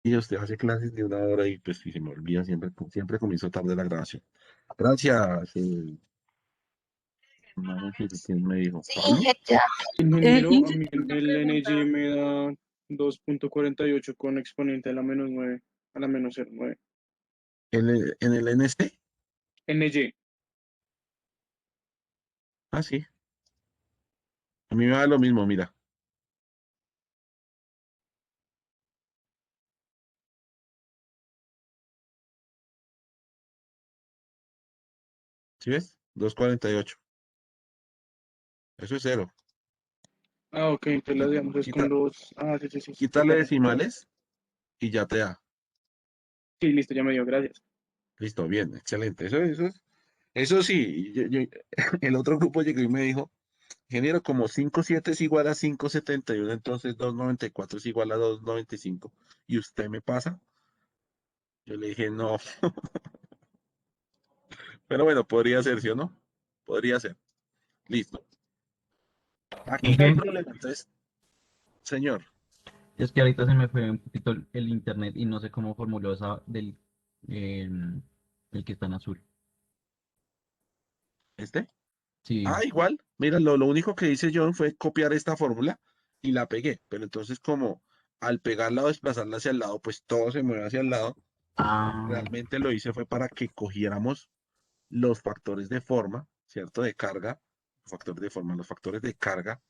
Y usted hace clases de 1 hora y pues sí, se me olvida, siempre comienzo tarde la grabación. Gracias. Vamos a decir quién me dijo. ¿Pablo? Ingeniero, a mí el NG me da 2.48 con exponente a la -9, a la -0,9. En el NC? NG. Ah, sí. A mí me da lo mismo, mira. ¿Sí ves? 248. Eso es cero. Ah, ok, entonces la Qui- digamos es con Quita, los. Ah, sí, sí, sí, sí, qué quítale pena. decimales y ya te da. Sí, listo, ya me dio, gracias. Listo, bien, excelente. Eso sí, el otro grupo llegó y me dijo, ingeniero, como 5,7 es igual a 5,71, entonces 2,94 es igual a 2,95. ¿Y usted me pasa? Yo le dije, no, pero bueno, podría ser, ¿sí o no? Podría ser. Listo. Aquí no hay Inge, problema. Entonces, señor, es que ahorita se me fue un poquito el internet y no sé cómo formuló esa el que está en azul. ¿este? Sí. Ah, igual. Mira, lo único que hice yo fue copiar esta fórmula y la pegué. Pero entonces, como al pegarla o desplazarla hacia el lado, pues todo se mueve hacia el lado. Ah, Realmente lo hice fue para que cogiéramos los factores de forma, ¿cierto? De carga, factores de forma, los factores de carga,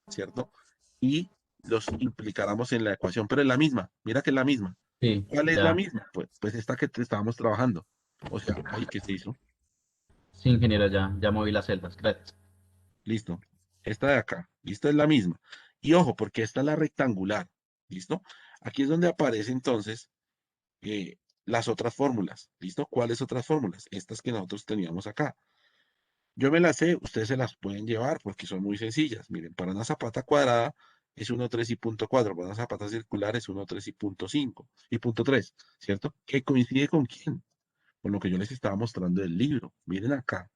¿cierto? Y los implicáramos en la ecuación, pero es la misma. Mira que es la misma. sí, ¿Cuál es la ya. misma? Pues esta que estábamos trabajando. O sea, ahí que se hizo. Sí, ingeniero, ya moví las celdas. Gracias. Listo. Esta de acá. Listo, es la misma. Y ojo, porque esta es la rectangular. ¿Listo? Aquí es donde aparece entonces las otras fórmulas. ¿Listo? ¿Cuáles otras fórmulas? Estas que nosotros teníamos acá. Yo me las sé, ustedes se las pueden llevar porque son muy sencillas. Miren, para una zapata cuadrada es 1,3 y punto 4. Para una zapata circular es 1,3 y punto 5 y punto 3, ¿cierto? ¿Qué coincide con quién? Con lo que yo les estaba mostrando del libro. Miren acá,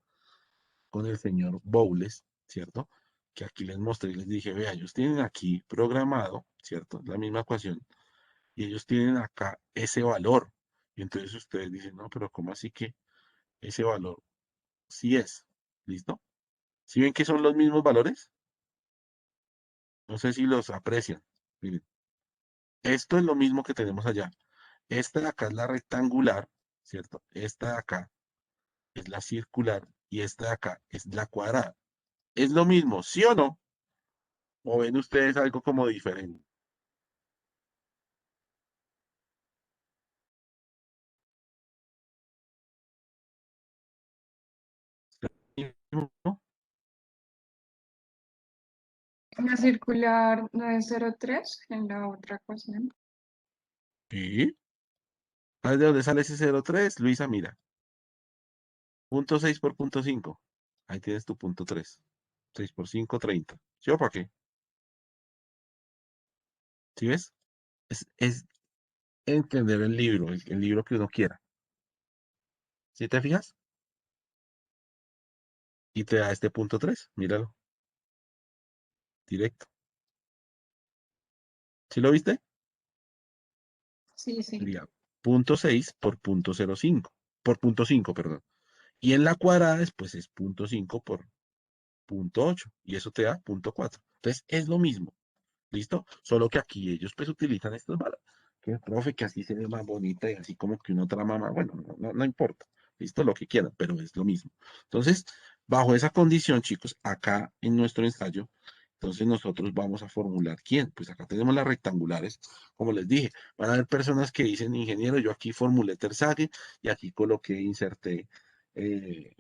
con el señor Bowles, ¿cierto? Que aquí les mostré y les dije, vea, ellos tienen aquí programado, ¿cierto? La misma ecuación, y ellos tienen acá ese valor. Y entonces ustedes dicen, no, pero ¿cómo así que ese valor sí es? ¿Listo? ¿Sí ven que son los mismos valores? No sé si los aprecian. Miren, esto es lo mismo que tenemos allá. Esta de acá es la rectangular, ¿cierto? Esta de acá es la circular y esta de acá es la cuadrada. ¿Es lo mismo, sí o no? ¿O ven ustedes algo como diferente? ¿No? La circular 903 en la otra ecuación. Sí. ¿Sabes de dónde sale ese 0,3? Luisa, mira. Punto 6 por punto 5. Ahí tienes tu punto 3. 6 por 5, 30. ¿Sí o para qué? ¿Sí ves? Es entender el libro que uno quiera. ¿Sí te fijas? Y te da este punto 3. Míralo, directo. ¿Sí lo viste? Sí, sí. Sería punto 6 por punto 0,5. Por punto 5, perdón. Y en la cuadrada después es punto 5 por punto 8. Y eso te da punto 4. Entonces es lo mismo. ¿Listo? Solo que aquí ellos pues utilizan estos valores. Que el profe, que así se ve más bonita y así como que uno trama más. Bueno, no importa. ¿Listo? Lo que quieran, pero es lo mismo. Entonces, bajo esa condición, chicos, acá en nuestro ensayo, entonces nosotros vamos a formular quién. Pues acá tenemos las rectangulares, como les dije. Van a haber personas que dicen, ingeniero, yo aquí formulé Tersaghi y aquí coloqué, inserté eh,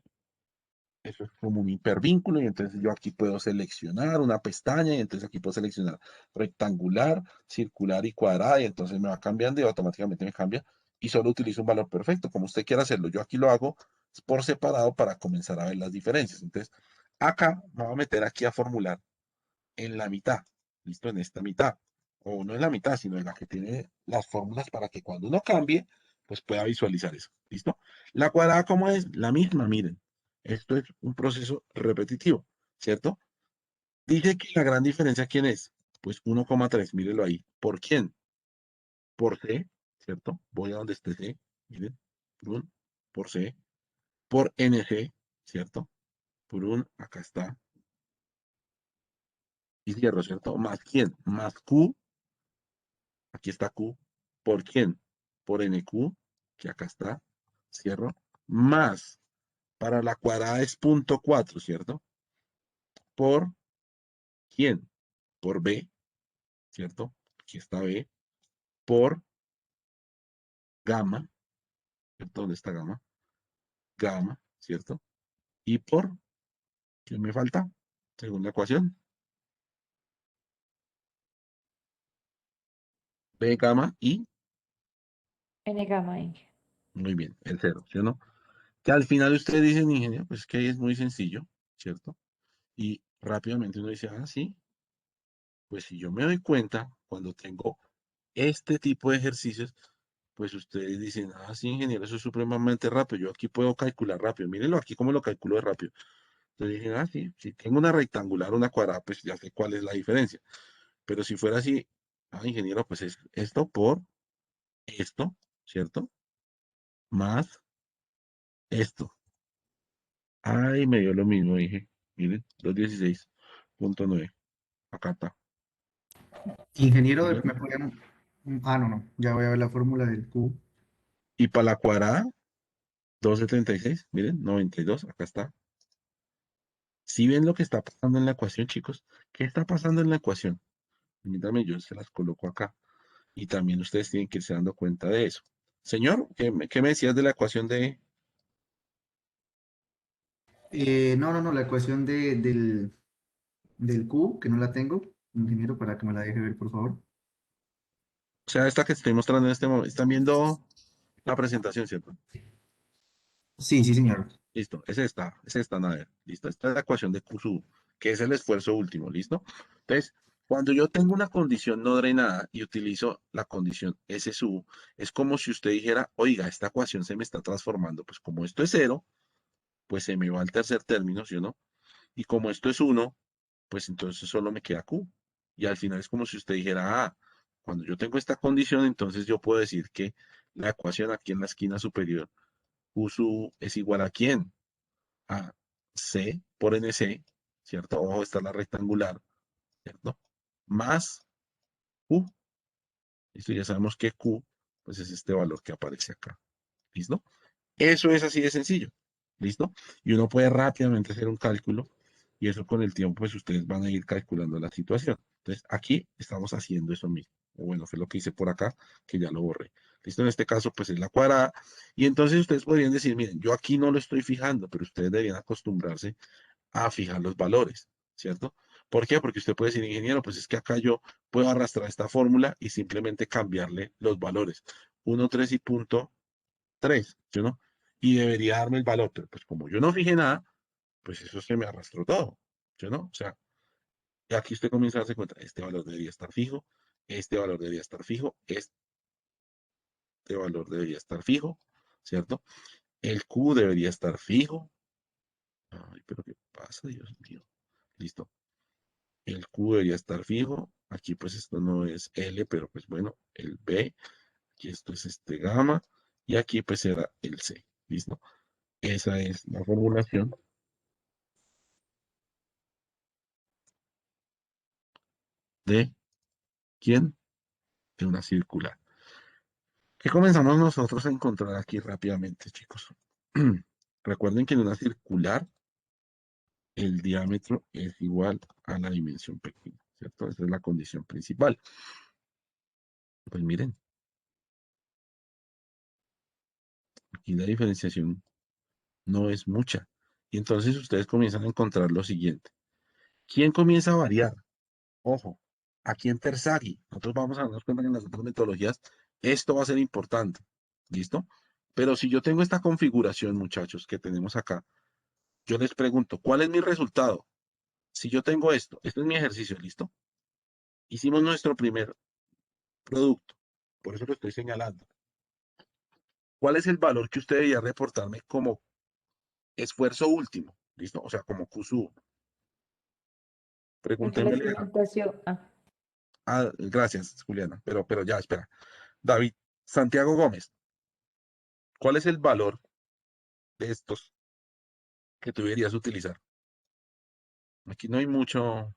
eso es como un hipervínculo y entonces yo aquí puedo seleccionar una pestaña y entonces aquí puedo seleccionar rectangular, circular y cuadrada y entonces me va cambiando y automáticamente me cambia y solo utilizo un valor perfecto, como usted quiera hacerlo. Yo aquí lo hago por separado para comenzar a ver las diferencias. Entonces, acá me voy a meter aquí a formular en la mitad, listo, en esta mitad, o no en la mitad, sino en la que tiene las fórmulas para que cuando uno cambie, pues pueda visualizar eso, listo. La cuadrada, ¿cómo es? La misma, miren, esto es un proceso repetitivo, ¿cierto? Dice que la gran diferencia, ¿quién es? Pues 1,3, mírelo ahí. ¿Por quién? Por C, ¿cierto? Voy a donde esté C, miren, prun, por C, por NG, ¿cierto? Prun, acá está, y cierro, ¿cierto? ¿Más quién? Más Q, aquí está Q, ¿por quién? Por NQ, que acá está, cierro, más, para la cuadrada es 0.4, ¿cierto? ¿Por quién? Por B, ¿cierto? Aquí está B, por gamma, ¿cierto? ¿Dónde está gamma? Gamma, ¿cierto? Y por, ¿qué me falta? Según la ecuación, B gamma y, N gamma I. muy bien, el cero, ¿sí o no? Que al final ustedes dicen, ingeniero, pues que ahí es muy sencillo, ¿cierto? Y rápidamente uno dice, ah, sí, pues si yo me doy cuenta, cuando tengo este tipo de ejercicios, pues ustedes dicen, ah, sí, ingeniero, eso es supremamente rápido, yo aquí puedo calcular rápido, mírenlo aquí cómo lo calculo de rápido. Entonces dije, ah, sí, si tengo una rectangular, una cuadrada, pues ya sé cuál es la diferencia. Pero si fuera así, ah, ingeniero, pues es esto por esto, ¿cierto? Más esto. Ay, me dio lo mismo, dije. Miren, 216.9. Acá está. Ingeniero, ¿Sí ven? ¿me podrían? Ah, no, no, ya voy a ver la fórmula del Q. Y para la cuadrada, 276, miren, 92, acá está. Si ven lo que está pasando en la ecuación, chicos, ¿qué está pasando en la ecuación? Permítanme, yo se las coloco acá. Y también ustedes tienen que irse dando cuenta de eso. Señor, ¿qué me decías de la ecuación de... No, no, no, la ecuación del Q, que no la tengo. Ingeniero, para que me la deje ver, por favor. O sea, esta que estoy mostrando en este momento. ¿Están viendo la presentación, cierto? Sí, sí, señor. Listo, es esta, a ver, listo, esta es la ecuación de Q sub U, que es el esfuerzo último, ¿listo? Entonces, cuando yo tengo una condición no drenada y utilizo la condición S sub U, es como si usted dijera, oiga, esta ecuación se me está transformando, pues como esto es cero, pues se me va al tercer término, ¿sí o no? Y como esto es 1, pues entonces solo me queda Q. Y al final es como si usted dijera, ah, cuando yo tengo esta condición, entonces yo puedo decir que la ecuación aquí en la esquina superior, Q sub U es igual a ¿quién? A C por NC, ¿cierto? Ojo, está la rectangular, ¿cierto? Más Q. Listo, ya sabemos que Q, pues es este valor que aparece acá. ¿Listo? Eso es así de sencillo. ¿Listo? Y uno puede rápidamente hacer un cálculo y eso con el tiempo, pues ustedes van a ir calculando la situación. Entonces, aquí estamos haciendo eso mismo. O bueno, fue lo que hice por acá, que ya lo borré. ¿Listo? En este caso, pues es la cuadrada. Y entonces ustedes podrían decir, miren, yo aquí no lo estoy fijando, pero ustedes deberían acostumbrarse a fijar los valores, ¿cierto? ¿Por qué? Porque usted puede decir, ingeniero, pues es que acá yo puedo arrastrar esta fórmula y simplemente cambiarle los valores. 1, 3 y punto 3, ¿sí o no? Y debería darme el valor, pero pues como yo no fijé nada, pues eso se me arrastró todo, ¿sí o no? O sea, y aquí usted comienza a darse cuenta, este valor debería estar fijo, este valor debería estar fijo, este valor debería estar fijo, ¿cierto? El Q debería estar fijo. Ay, pero ¿qué pasa, Dios mío? Listo. El Q debería estar fijo. Aquí pues esto no es L, pero pues bueno, el B. Aquí esto es este gamma. Y aquí pues será el C. ¿Listo? Esa es la formulación de ¿quién? De una circular. ¿Qué comenzamos nosotros a encontrar aquí rápidamente, chicos? Recuerden que en una circular el diámetro es igual a la dimensión pequeña, ¿cierto? Esa es la condición principal. Pues miren, aquí la diferenciación no es mucha. Y entonces ustedes comienzan a encontrar lo siguiente. ¿Quién comienza a variar? Ojo, aquí en Tersaghi, nosotros vamos a darnos cuenta que en las otras metodologías esto va a ser importante. ¿Listo? Pero si yo tengo esta configuración, muchachos, que tenemos acá, yo les pregunto, ¿cuál es mi resultado? Si yo tengo esto, este es mi ejercicio, ¿listo? Hicimos nuestro primer producto, por eso lo estoy señalando. ¿Cuál es el valor que usted debería reportarme como esfuerzo último? ¿Listo? O sea, como QSU. Porque la Pregúntenmele instrumentación. Ah, gracias, Juliana, pero ya, espera. David, Santiago Gómez, ¿cuál es el valor de estos que tú deberías utilizar? Aquí no hay mucho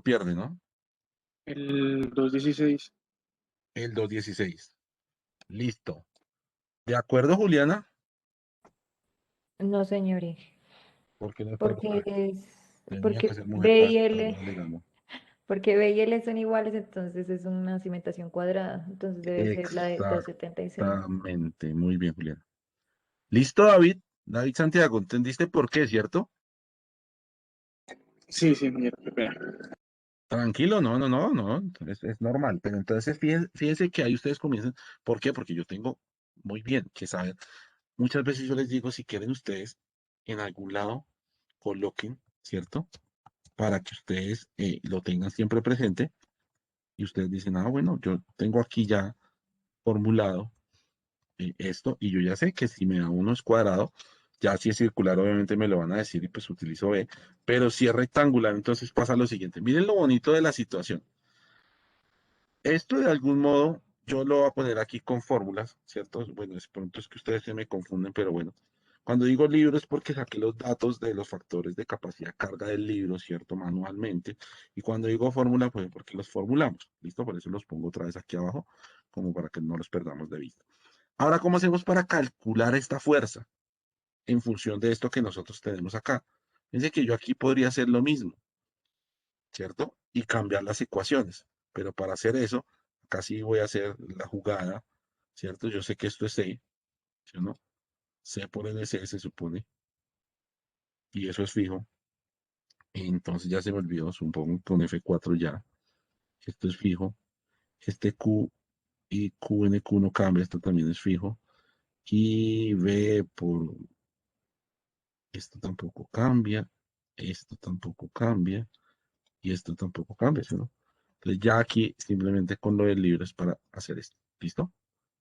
pierde, ¿no? El 216. El 216. Listo. ¿De acuerdo, Juliana? No, señores, Porque no está porque tenía que porque ser mujer B para y estar L, alegando. porque B y L son iguales, entonces es una cimentación cuadrada, entonces debe ser la de 276. Exactamente. Muy bien, Juliana. ¿Listo, David? David Santiago, ¿entendiste por qué, cierto? Sí, sí, mira, qué pena. Tranquilo, no, es normal. Pero entonces fíjense que ahí ustedes comienzan. ¿Por qué? Porque yo tengo muy bien que saber. Muchas veces yo les digo, si quieren ustedes en algún lado, coloquen, ¿cierto? Para que ustedes lo tengan siempre presente y ustedes dicen, ah, bueno, yo tengo aquí ya formulado esto y yo ya sé que si me da uno es cuadrado, ya si es circular obviamente me lo van a decir y pues utilizo B, pero si es rectangular entonces pasa lo siguiente. Miren lo bonito de la situación. Esto de algún modo yo lo voy a poner aquí con fórmulas, ¿cierto? Bueno, es pronto es que ustedes se me confunden, pero bueno. Cuando digo libro es porque saqué los datos de los factores de capacidad carga del libro, ¿cierto? Manualmente. Y cuando digo fórmula, pues porque los formulamos, ¿listo? Por eso los pongo otra vez aquí abajo, como para que no los perdamos de vista. Ahora, ¿cómo hacemos para calcular esta fuerza en función de esto que nosotros tenemos acá? Fíjense que yo aquí podría hacer lo mismo, ¿cierto? Y cambiar las ecuaciones. Pero para hacer eso, acá sí voy a hacer la jugada, ¿cierto? Yo sé que esto es C, ¿sí o no? C por NC se supone, y eso es fijo. Entonces ya se me olvidó, supongo con F4 ya. Esto es fijo. Este Q y QNQ no cambia, esto también es fijo. Y V por esto tampoco cambia, esto tampoco cambia, y esto tampoco cambia, ¿sí o no? Entonces ya aquí simplemente con lo del libro es para hacer esto. ¿Listo?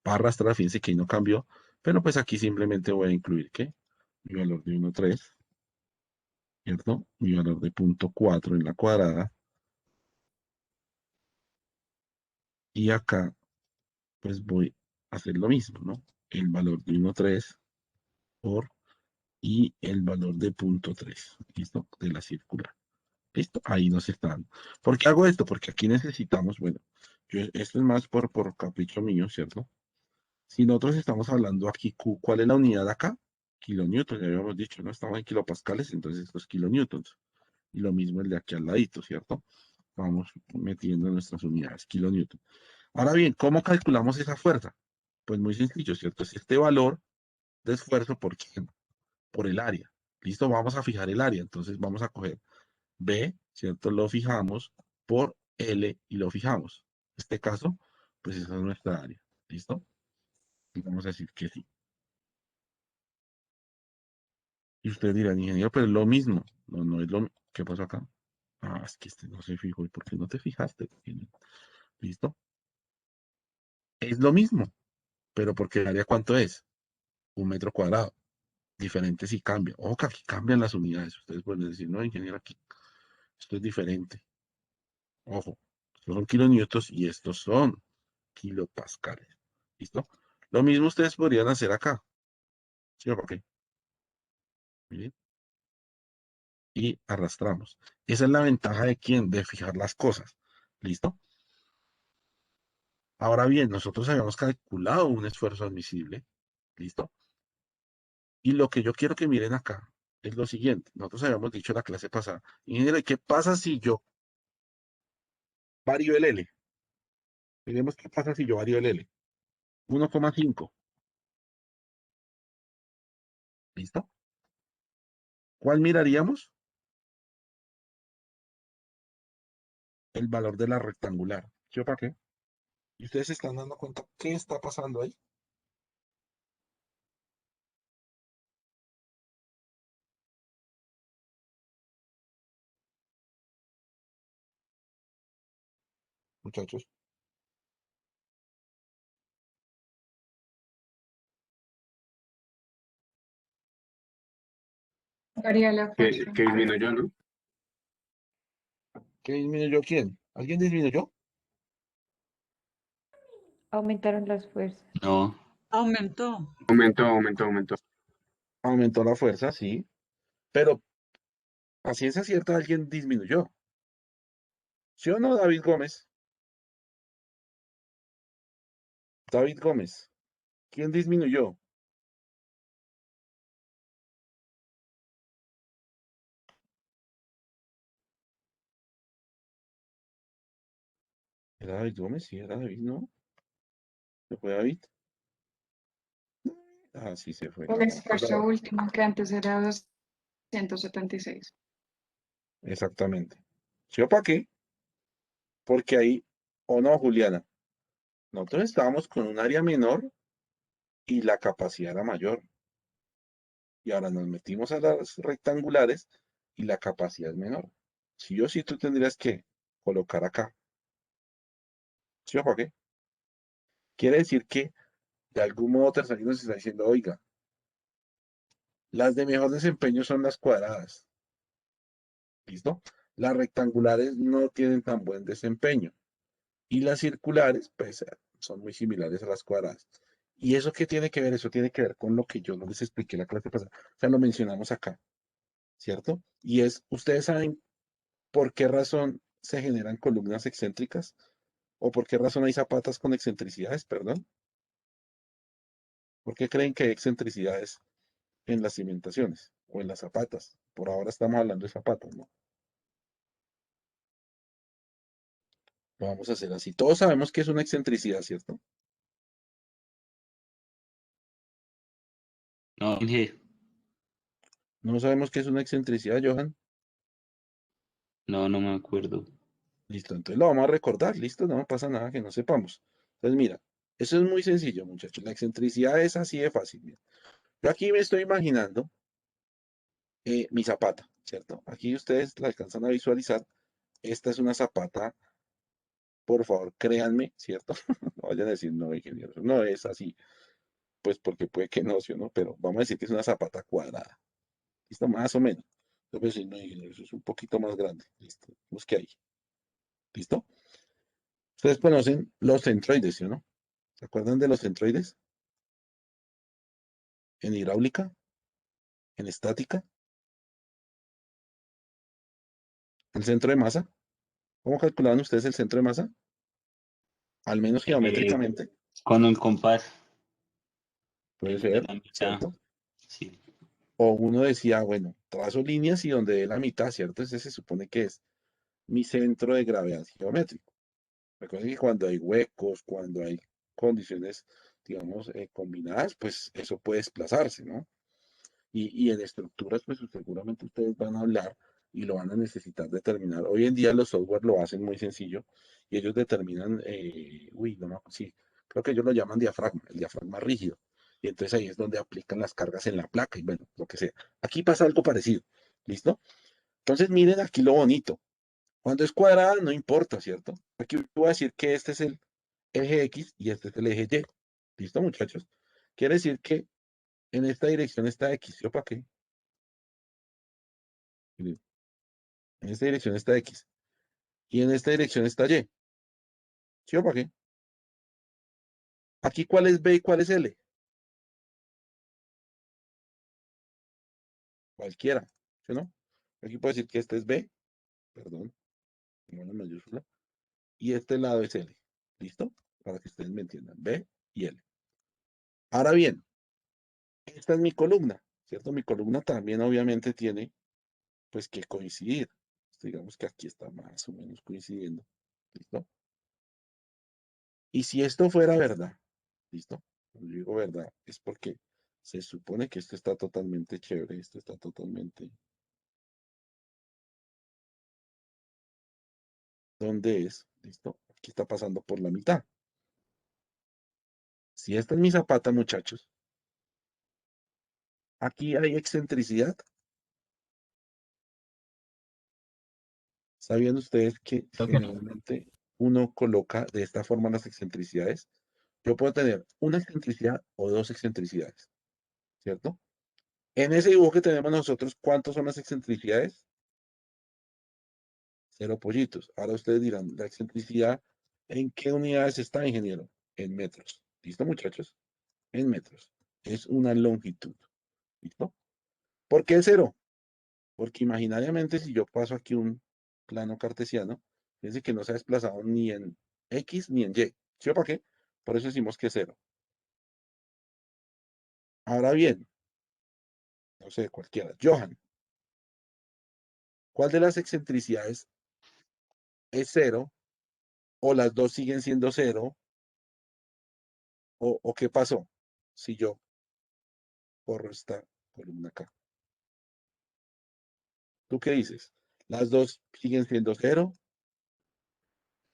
Para arrastrar, fíjense que ahí no cambió, pero pues aquí simplemente voy a incluir que mi valor de 1,3, ¿cierto? Mi valor de 0,4 en la cuadrada. Y acá pues voy a hacer lo mismo, ¿no? El valor de 1,3 por y el valor de 0,3, ¿listo? De la circular. ¿Listo? Ahí nos está dando. ¿Por qué hago esto? Porque aquí necesitamos, bueno, esto es más por capricho mío, ¿cierto? Si nosotros estamos hablando aquí, ¿cuál es la unidad acá? Kilonewton, ya habíamos dicho, ¿no? Estamos en kilopascales, entonces esto es kilonewtons. Y lo mismo el de aquí al ladito, ¿cierto? Vamos metiendo nuestras unidades, kilonewton. Ahora bien, ¿cómo calculamos esa fuerza? Pues muy sencillo, ¿cierto? Es este valor de esfuerzo por quién, por el área. Listo, vamos a fijar el área. Entonces vamos a coger B, ¿cierto? Lo fijamos por L y lo fijamos. En este caso, pues esa es nuestra área. ¿Listo? Y vamos a decir que sí. Y ustedes dirán, ingeniero, pero es lo mismo. No, no es lo mismo. ¿Qué pasó acá? Ah, es que este no se fijó. ¿Y por qué no te fijaste? ¿Listo? Es lo mismo, pero porque el área ¿cuánto es? 1 metro cuadrado. Diferente si cambia. Ojo que aquí cambian las unidades. Ustedes pueden decir, no, ingeniero, aquí esto es diferente. Ojo, estos son kilonewtons y estos son kilopascales. ¿Listo? Lo mismo ustedes podrían hacer acá. ¿Sí o por qué? Miren, y arrastramos. Esa es la ventaja de quién, de fijar las cosas. ¿Listo? Ahora bien, nosotros habíamos calculado un esfuerzo admisible. ¿Listo? Y lo que yo quiero que miren acá es lo siguiente. Nosotros habíamos dicho en la clase pasada, ingeniero, ¿y qué pasa si yo varío el L? Miremos qué pasa si yo varío el L. 1,5. ¿Listo? ¿Cuál miraríamos? El valor de la rectangular. ¿Sí o para qué? ¿Y ustedes se están dando cuenta qué está pasando ahí? Muchachos. Varía la fuerza. Que disminuyó, ¿no? ¿Qué disminuyó quién? ¿Alguien disminuyó? Aumentaron las fuerzas. No. Aumentó. Aumentó la fuerza, sí, pero a ciencia cierta alguien disminuyó. ¿Sí o no, David Gómez? David Gómez. ¿Quién disminuyó? ¿Era David Gómez? Sí, era David, ¿no? ¿Se fue David? Ah, sí, se fue. El Pues esfuerzo último, que antes era 276. exactamente. ¿Sí o para qué? Porque ahí, o no, Juliana, nosotros estábamos con un área menor y la capacidad era mayor. Y ahora nos metimos a las rectangulares y la capacidad es menor. Si yo sí, tú tendrías que colocar acá. ¿Sí o para qué? Quiere decir que de algún modo Terzaghi nos está diciendo, oiga, las de mejor desempeño son las cuadradas. ¿Listo? Las rectangulares no tienen tan buen desempeño. Y las circulares, pues, son muy similares a las cuadradas. ¿Y eso qué tiene que ver? Eso tiene que ver con lo que yo no les expliqué la clase pasada. O sea, lo mencionamos acá, ¿cierto? Y es, ¿ustedes saben por qué razón se generan columnas excéntricas? ¿O por qué razón hay zapatas con excentricidades, perdón? ¿Por qué creen que hay excentricidades en las cimentaciones o en las zapatas? Por ahora estamos hablando de zapatas, ¿no? Lo vamos a hacer así. Todos sabemos que es una excentricidad, ¿cierto? No, Inge. No sabemos qué es una excentricidad, Johan. No, no me acuerdo. Listo, entonces lo vamos a recordar, listo, no pasa nada que no sepamos. Entonces, mira, eso es muy sencillo, muchachos. La excentricidad es así de fácil. Mira. Yo aquí me estoy imaginando mi zapata, ¿cierto? Aquí ustedes la alcanzan a visualizar. Esta es una zapata, por favor, créanme, ¿cierto? No vayan a decir, no, ingeniero, eso no es así, pues porque puede que no, ¿sí o no? Pero vamos a decir que es una zapata cuadrada, ¿listo? Más o menos. Entonces, no, ingeniero, eso es un poquito más grande, ¿listo? Busque ahí, ¿listo? Ustedes conocen los centroides, ¿sí o no? ¿Se acuerdan de los centroides? En hidráulica, en estática, el centro de masa. ¿Cómo calculaban ustedes el centro de masa? Al menos geométricamente, Con un compás puede en ser, la mitad. ¿cierto? Sí. O uno decía, bueno, trazo líneas y donde dé la mitad, ¿cierto? Ese se supone que es mi centro de gravedad geométrico. Recuerden que cuando hay huecos, cuando hay condiciones, digamos, combinadas, pues eso puede desplazarse, ¿no? Y en estructuras, pues seguramente ustedes van a hablar y lo van a necesitar determinar. Hoy en día los software lo hacen muy sencillo y ellos determinan, sí, creo que ellos lo llaman diafragma, el diafragma rígido. Y entonces ahí es donde aplican las cargas en la placa y bueno, lo que sea. Aquí pasa algo parecido, ¿listo? Entonces miren aquí lo bonito. Cuando es cuadrada no importa, ¿cierto? Aquí voy a decir que este es el eje X y este es el eje Y. ¿Listo, muchachos? Quiere decir que en esta dirección está X. ¿Yo para qué? Miren, en esta dirección está X. Y en esta dirección está Y. ¿Sí o para qué? Aquí, ¿cuál es B y cuál es L? Cualquiera. ¿Sí o no? Aquí puedo decir que este es B, perdón, con una mayúscula. Y este lado es L. ¿Listo? Para que ustedes me entiendan. B y L. Ahora bien, esta es mi columna, ¿cierto? Mi columna también obviamente tiene, pues, que coincidir. Digamos que aquí está más o menos coincidiendo. ¿Listo? Y si esto fuera verdad, ¿listo? Cuando yo digo verdad, es porque se supone que esto está totalmente chévere, esto está totalmente... ¿Dónde es? ¿Listo? Aquí está pasando por la mitad. Si esta es mi zapata, muchachos, aquí hay excentricidad. ¿Sabían ustedes que Creo que no. generalmente uno coloca de esta forma las excentricidades? Yo puedo tener una excentricidad o dos excentricidades, ¿cierto? En ese dibujo que tenemos nosotros, ¿cuántos son las excentricidades? Cero pollitos. Ahora ustedes dirán, ¿la excentricidad en qué unidades está, ingeniero? en metros. ¿Listo, muchachos? En metros. Es una longitud. ¿Listo? ¿Por qué 0? Porque imaginariamente si yo paso aquí un plano cartesiano, fíjense que no se ha desplazado ni en X ni en Y. ¿Sí o para qué? Por eso decimos que es 0. Ahora bien, no sé, cualquiera. Johan, ¿cuál de las excentricidades es 0? ¿O las dos siguen siendo 0? ¿O qué pasó si yo corro esta columna acá? ¿Tú qué dices? ¿Las dos siguen siendo 0?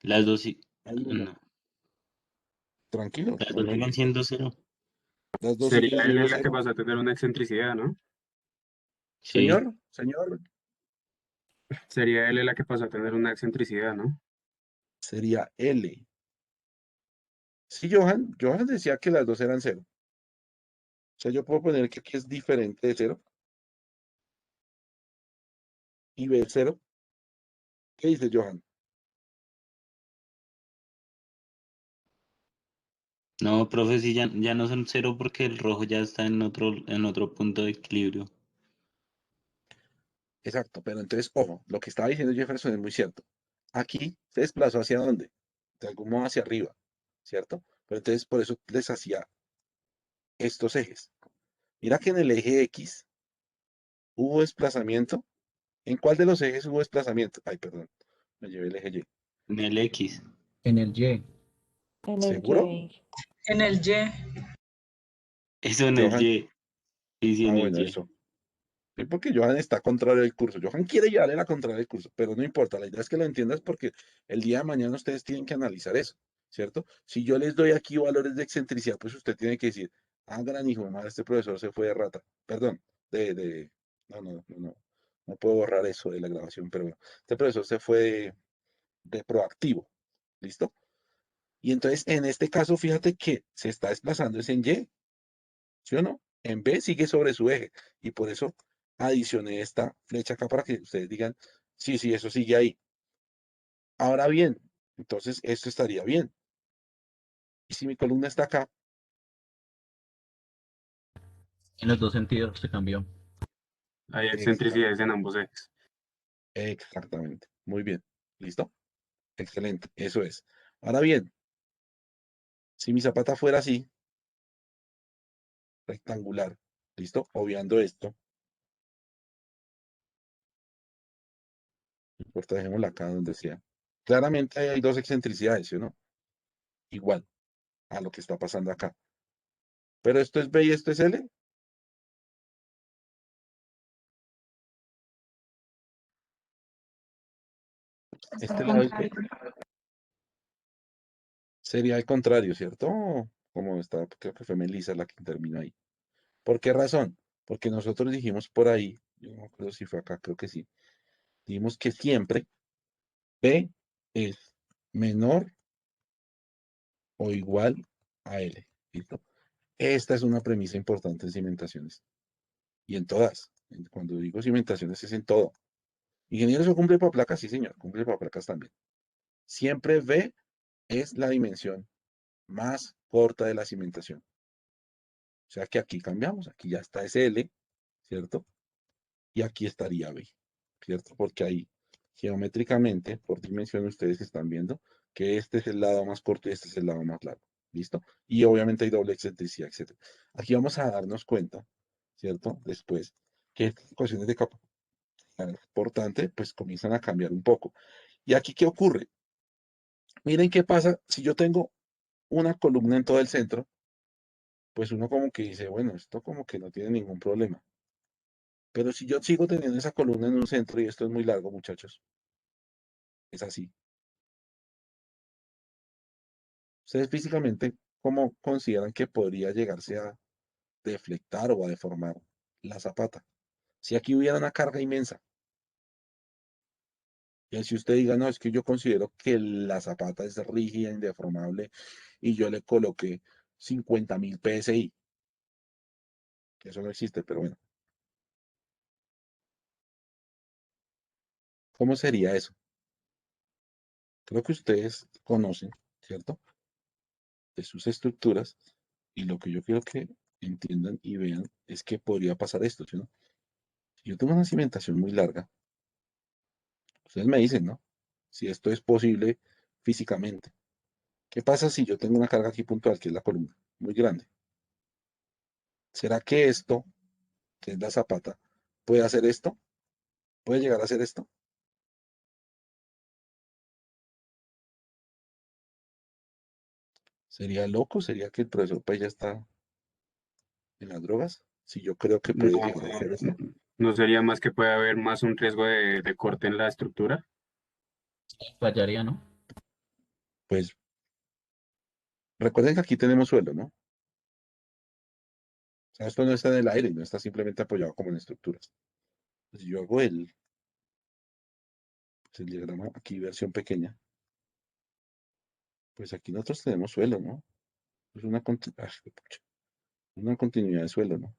Las dos sí. ¿Alguno? No. Tranquilos, Las dos siguen tranquilos. siendo 0. Las dos Sería siguen L siendo la que 0. pasa a tener una excentricidad, ¿no? Sí. Señor, Sería L la que pasa a tener una excentricidad, ¿no? sería L. Sí, Johan decía que las dos eran 0. O sea, yo puedo poner que aquí es diferente de 0 y B es 0. ¿Qué dice Johan? No, profe, sí, ya no son 0 porque el rojo ya está en otro punto de equilibrio. Exacto, pero entonces, ojo, lo que estaba diciendo Jefferson es muy cierto. Aquí se desplazó hacia dónde? De algún modo hacia arriba, ¿cierto? Pero entonces por eso les hacía estos ejes. Mira que en el eje X hubo desplazamiento. ¿En cuál de los ejes hubo desplazamiento? Ay, perdón, me llevé el eje Y. En el X. En el Y. En el ¿Seguro? Y. En el Y. Eso en el Johan. Y. Sí, sí, Ah, en el bueno, Y. eso. Sí, porque Johan está contrario al curso. Johan quiere llevarle la contraria al curso, pero no importa. La idea es que lo entiendas porque el día de mañana ustedes tienen que analizar eso, ¿cierto? Si yo les doy aquí valores de excentricidad, pues usted tiene que decir, ah, gran hijo de madre, este profesor se fue de rata. Perdón, no puedo borrar eso de la grabación, pero bueno, este profesor se fue de proactivo, ¿listo? Y entonces, en este caso, fíjate que se está desplazando es en Y, ¿sí o no? En B sigue sobre su eje y por eso adicioné esta flecha acá para que ustedes digan, sí, sí, eso sigue ahí. Ahora bien, entonces esto estaría bien. Y si mi columna está acá, En los dos sentidos se cambió. Hay exact- excentricidades en ambos ejes. exactamente. Muy bien. ¿Listo? Excelente. Eso es. Ahora bien, si mi zapata fuera así, rectangular, ¿listo? Obviando esto, no importa, dejémosla acá donde sea. Claramente hay dos excentricidades, ¿sí o no? Igual a lo que está pasando acá. Pero esto es B y esto es L. Está Este al lado es B. contrario. Sería al contrario, ¿cierto? Como está, creo que fue Melissa la que intervino ahí. ¿Por qué razón? Porque nosotros dijimos por ahí, yo no me acuerdo si fue acá, creo que sí, dijimos que siempre P es menor o igual a L. ¿Listo? Esta es una premisa importante en cimentaciones y en todas. Cuando digo cimentaciones es en todo. Ingeniero, ¿eso cumple para placas? Sí, señor, cumple para placas también. Siempre B es la dimensión más corta de la cimentación. O sea que aquí cambiamos, aquí ya está ese L, ¿cierto? Y aquí estaría B, ¿cierto? Porque ahí geométricamente, por dimensión, ustedes están viendo que este es el lado más corto y este es el lado más largo, ¿listo? Y obviamente hay doble excentricidad, etc. Aquí vamos a darnos cuenta, ¿cierto? Después, que estas ecuaciones de capa importante, pues comienzan a cambiar un poco. ¿Y aquí qué ocurre? Miren qué pasa si yo tengo una columna en todo el centro, pues uno como que dice, bueno, esto como que no tiene ningún problema. Pero si yo sigo teniendo esa columna en un centro y esto es muy largo, muchachos, es así. Ustedes físicamente, ¿cómo consideran que podría llegarse a deflectar o a deformar la zapata? Si aquí hubiera una carga inmensa, y si usted diga, no, es que yo considero que la zapata es rígida, indeformable, y yo le coloqué 50.000 PSI, que eso no existe, pero bueno, ¿cómo sería eso? Creo que ustedes conocen, ¿cierto? de sus estructuras, y lo que yo quiero que entiendan y vean es que podría pasar esto, ¿sí, no? Si yo tengo una cimentación muy larga, ustedes me dicen, ¿no? Si esto es posible físicamente. ¿Qué pasa si yo tengo una carga aquí puntual, que es la columna, muy grande? ¿Será que esto, que es la zapata, puede hacer esto? ¿Puede llegar a hacer esto? ¿Sería loco? ¿Sería que el profesor pues ya está en las drogas? Si yo creo que No, puede llegar a hacer esto. no sería más que puede haber más un riesgo de corte en la estructura. Fallaría, ¿no? Pues recuerden que aquí tenemos suelo, ¿no? O sea, esto no está en el aire, no está simplemente apoyado como en estructuras. Si yo hago pues, el diagrama aquí, versión pequeña, pues aquí nosotros tenemos suelo, ¿no? Es una continuidad de suelo, ¿no?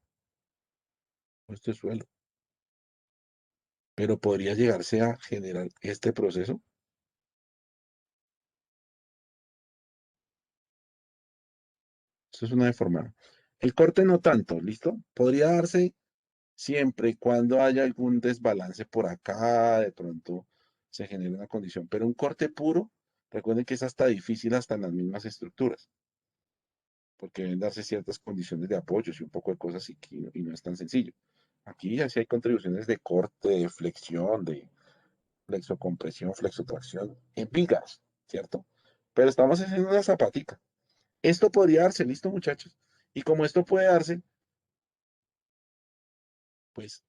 Esto es suelo. Pero podría llegarse a generar este proceso. Esto es una deformada. El corte no tanto, ¿listo? Podría darse siempre y cuando haya algún desbalance por acá, de pronto se genere una condición. Pero un corte puro, recuerden que es hasta difícil hasta en las mismas estructuras, porque deben darse ciertas condiciones de apoyos y un poco de cosas y no es tan sencillo. Aquí ya sí hay contribuciones de corte, de flexión, de flexocompresión, flexotracción, en vigas, ¿cierto? Pero estamos haciendo una zapatica. Esto podría darse, listo, muchachos. Y como esto puede darse, pues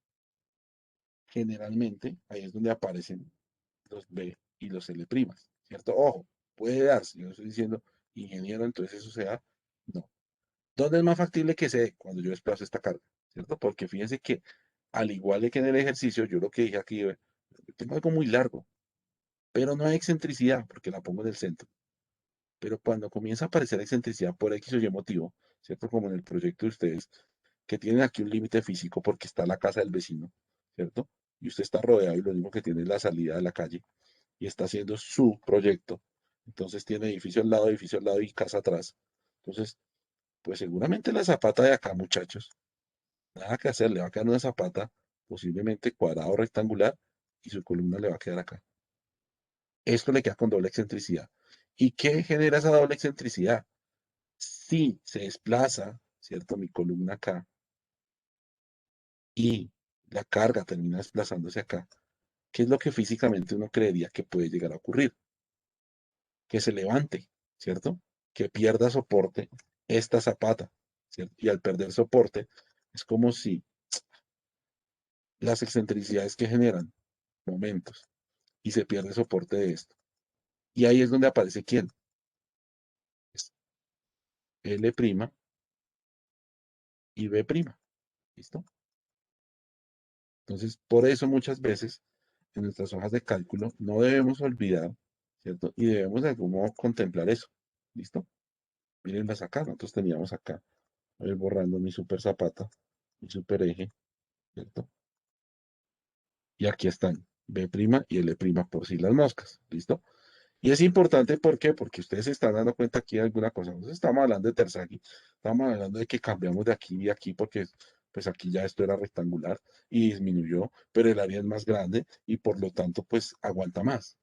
generalmente ahí es donde aparecen los B y los L', ¿cierto? Ojo, puede darse, yo no estoy diciendo, ingeniero, entonces eso sea, no. ¿Dónde es más factible que se dé? Cuando yo desplazo esta carga, ¿cierto? Porque fíjense que, al igual que en el ejercicio, yo lo que dije aquí, tengo algo muy largo, pero no hay excentricidad, porque la pongo en el centro. Pero cuando comienza a aparecer excentricidad por X o Y motivo, ¿cierto? Como en el proyecto de ustedes, que tienen aquí un límite físico porque está la casa del vecino, ¿cierto? Y usted está rodeado y lo único que tiene es la salida de la calle y está haciendo su proyecto. Entonces tiene edificio al lado y casa atrás. Entonces, pues seguramente la zapata de acá, muchachos, nada que hacer, le va a quedar una zapata posiblemente cuadrada o rectangular y su columna le va a quedar acá. Esto le queda con doble excentricidad. ¿Y qué genera esa doble excentricidad? Si se desplaza, ¿cierto? Mi columna acá y la carga termina desplazándose acá, ¿qué es lo que físicamente uno creería que puede llegar a ocurrir? Que se levante, ¿cierto? Que pierda soporte esta zapata, ¿cierto? Y al perder soporte, es como si las excentricidades que generan momentos y se pierde soporte de esto. Y ahí es donde aparece quién. Es L' y B'. ¿Listo? Entonces, por eso muchas veces en nuestras hojas de cálculo no debemos olvidar, ¿cierto? Y debemos de algún modo contemplar eso. ¿Listo? Mírenlas acá. Nosotros teníamos acá, voy borrando mi super zapata, mi super eje, ¿cierto? Y aquí están B' y L' por si las moscas. ¿Listo? Y es importante, ¿por qué? Porque ustedes se están dando cuenta aquí de alguna cosa. Nosotros estamos hablando de Terzaghi, estamos hablando de que cambiamos de aquí y aquí porque pues aquí ya esto era rectangular y disminuyó, pero el área es más grande y por lo tanto pues aguanta más,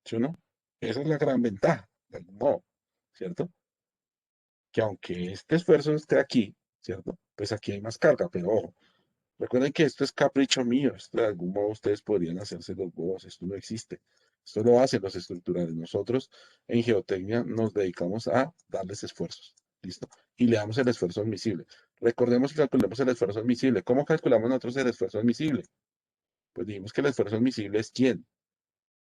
¿sí o no? Esa es la gran ventaja, de algún modo, ¿cierto? Que aunque este esfuerzo esté aquí, ¿cierto? Pues aquí hay más carga, pero ojo, recuerden que esto es capricho mío, esto de algún modo ustedes podrían hacerse los huevos, esto no existe. Esto lo hacen los estructurales. Nosotros en geotecnia nos dedicamos a darles esfuerzos. ¿Listo? Y le damos el esfuerzo admisible. Recordemos que calculemos el esfuerzo admisible. ¿Cómo calculamos nosotros el esfuerzo admisible? Pues dijimos que el esfuerzo admisible es ¿quién?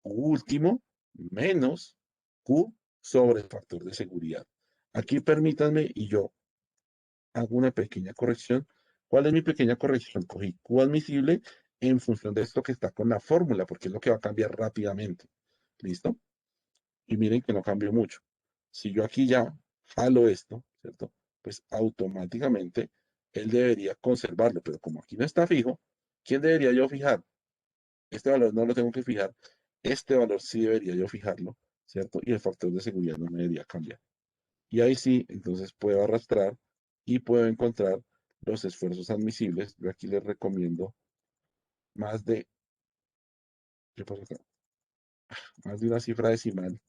Q último menos Q sobre el factor de seguridad. Aquí permítanme y yo hago una pequeña corrección. ¿Cuál es mi pequeña corrección? Cogí Q admisible en función de esto que está con la fórmula, porque es lo que va a cambiar rápidamente. ¿Listo? Y miren que no cambió mucho. Si yo aquí ya jalo esto, ¿cierto? Pues automáticamente él debería conservarlo, pero como aquí no está fijo, ¿quién debería yo fijar? Este valor no lo tengo que fijar, este valor sí debería yo fijarlo, ¿cierto? Y el factor de seguridad no me debería cambiar. Y ahí sí, entonces puedo arrastrar y puedo encontrar los esfuerzos admisibles. Yo aquí les recomiendo más de, ¿qué pasó acá? Más de una cifra decimal,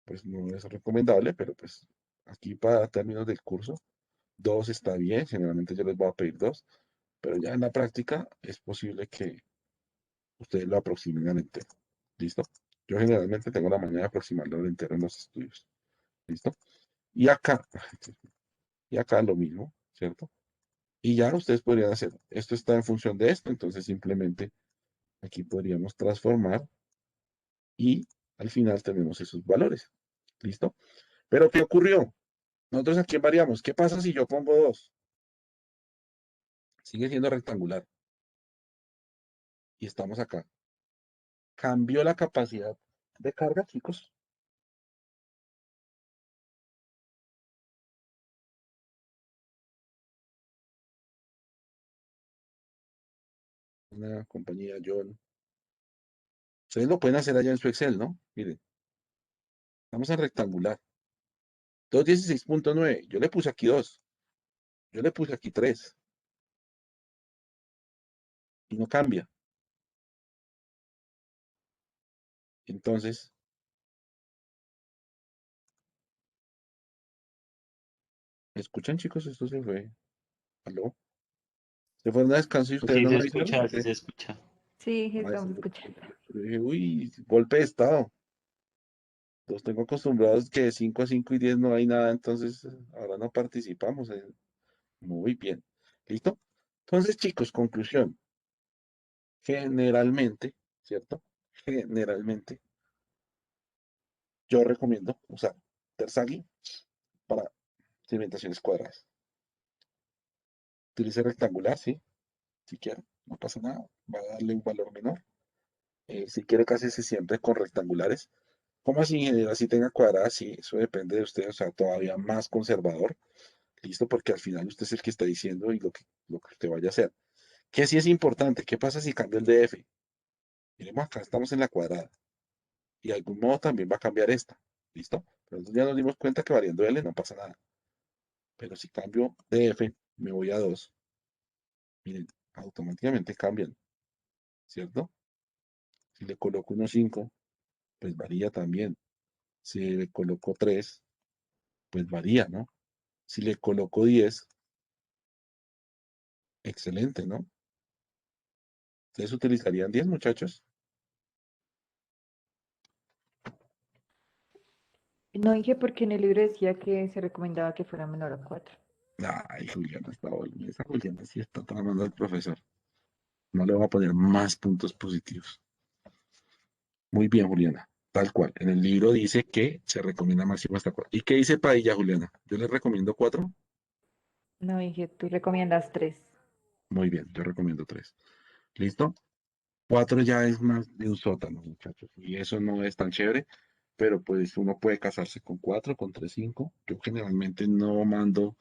pues no es recomendable, pero pues aquí para términos del curso, 2 está bien, generalmente yo les voy a pedir 2, pero ya en la práctica es posible que ustedes lo aproximen al entero. ¿Listo? Yo generalmente tengo la manera de aproximarlo al entero en los estudios. ¿Listo? Y acá, y acá lo mismo, ¿cierto? Y ya ustedes podrían hacer, esto está en función de esto, entonces simplemente aquí podríamos transformar y al final tenemos esos valores. ¿Listo? Pero ¿qué ocurrió? Nosotros aquí variamos. ¿Qué pasa si yo pongo 2? Sigue siendo rectangular. Y estamos acá. ¿Cambió la capacidad de carga, chicos? Una compañía John. Ustedes lo pueden hacer allá en su Excel, ¿no? Miren, estamos en rectangular. 216.9. Yo le puse aquí 2. Yo le puse aquí 3. Y no cambia. Entonces, ¿me escuchan, chicos? Esto se fue. ¿Aló? Se fueron a descanso y ustedes Sí no se me avisaron. escucha, ¿O sí qué? se escucha. Sí, Ay, estamos escuchando. yo dije, uy, golpe de estado. Los tengo acostumbrados que de 5 a 5 y 10 no hay nada, entonces ahora no participamos. Muy bien. ¿Listo? Entonces, chicos, conclusión. Generalmente, ¿cierto? Generalmente, yo recomiendo usar Tersaghi para cimentaciones cuadradas. Utilice rectangular, sí, si quiere, no pasa nada, va a darle un valor menor. Si quiere, cásese siempre con rectangulares. ¿Cómo así, ingeniero? Así tenga cuadradas, sí, eso depende de usted, o sea, todavía más conservador, listo, porque al final usted es el que está diciendo y lo que usted vaya a hacer. ¿Qué sí es importante? ¿Qué pasa si cambio el DF? Miremos acá, estamos en la cuadrada. Y de algún modo también va a cambiar esta. ¿Listo? Pero entonces ya nos dimos cuenta que variando L no pasa nada. Pero si cambio DF, me voy a 2. Miren, automáticamente cambian. ¿Cierto? Si le coloco 1,5, pues varía también. Si le coloco 3, pues varía, ¿no? Si le coloco 10, excelente, ¿no? ¿Ustedes utilizarían 10, muchachos? No dije porque en el libro decía que se recomendaba que fuera menor a 4. Ay, Juliana, esa Juliana sí está tramando al profesor. No le voy a poner más puntos positivos. Muy bien, Juliana. Tal cual. En el libro dice que se recomienda máximo hasta 4. ¿Y qué dice Padilla, Juliana? Yo le recomiendo 4. No dije, tú recomiendas 3. Muy bien, yo recomiendo 3. ¿Listo? 4 ya es más de un sótano, muchachos. Y eso no es tan chévere, pero pues uno puede casarse con 4, con 3, 5. Yo generalmente no mando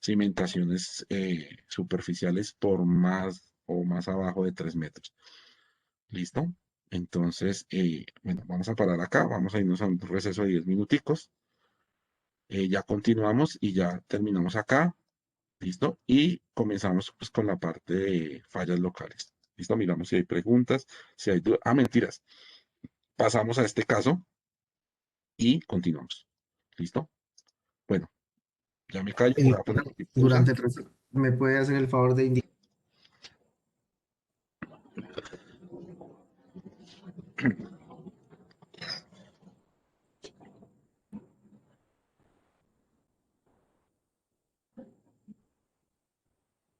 cimentaciones superficiales por más o más abajo de 3 metros. ¿Listo? Entonces, bueno, vamos a parar acá. Vamos a irnos a un receso de 10 minuticos. Ya continuamos y ya terminamos acá. ¿Listo? Y comenzamos pues con la parte de fallas locales. ¿Listo? Miramos si hay preguntas, si hay dudas. Ah, mentiras. Pasamos a este caso y continuamos. ¿Listo? Bueno, ya me callo, voy a poner aquí pausa. Durante el ¿me puede hacer el favor de indicar?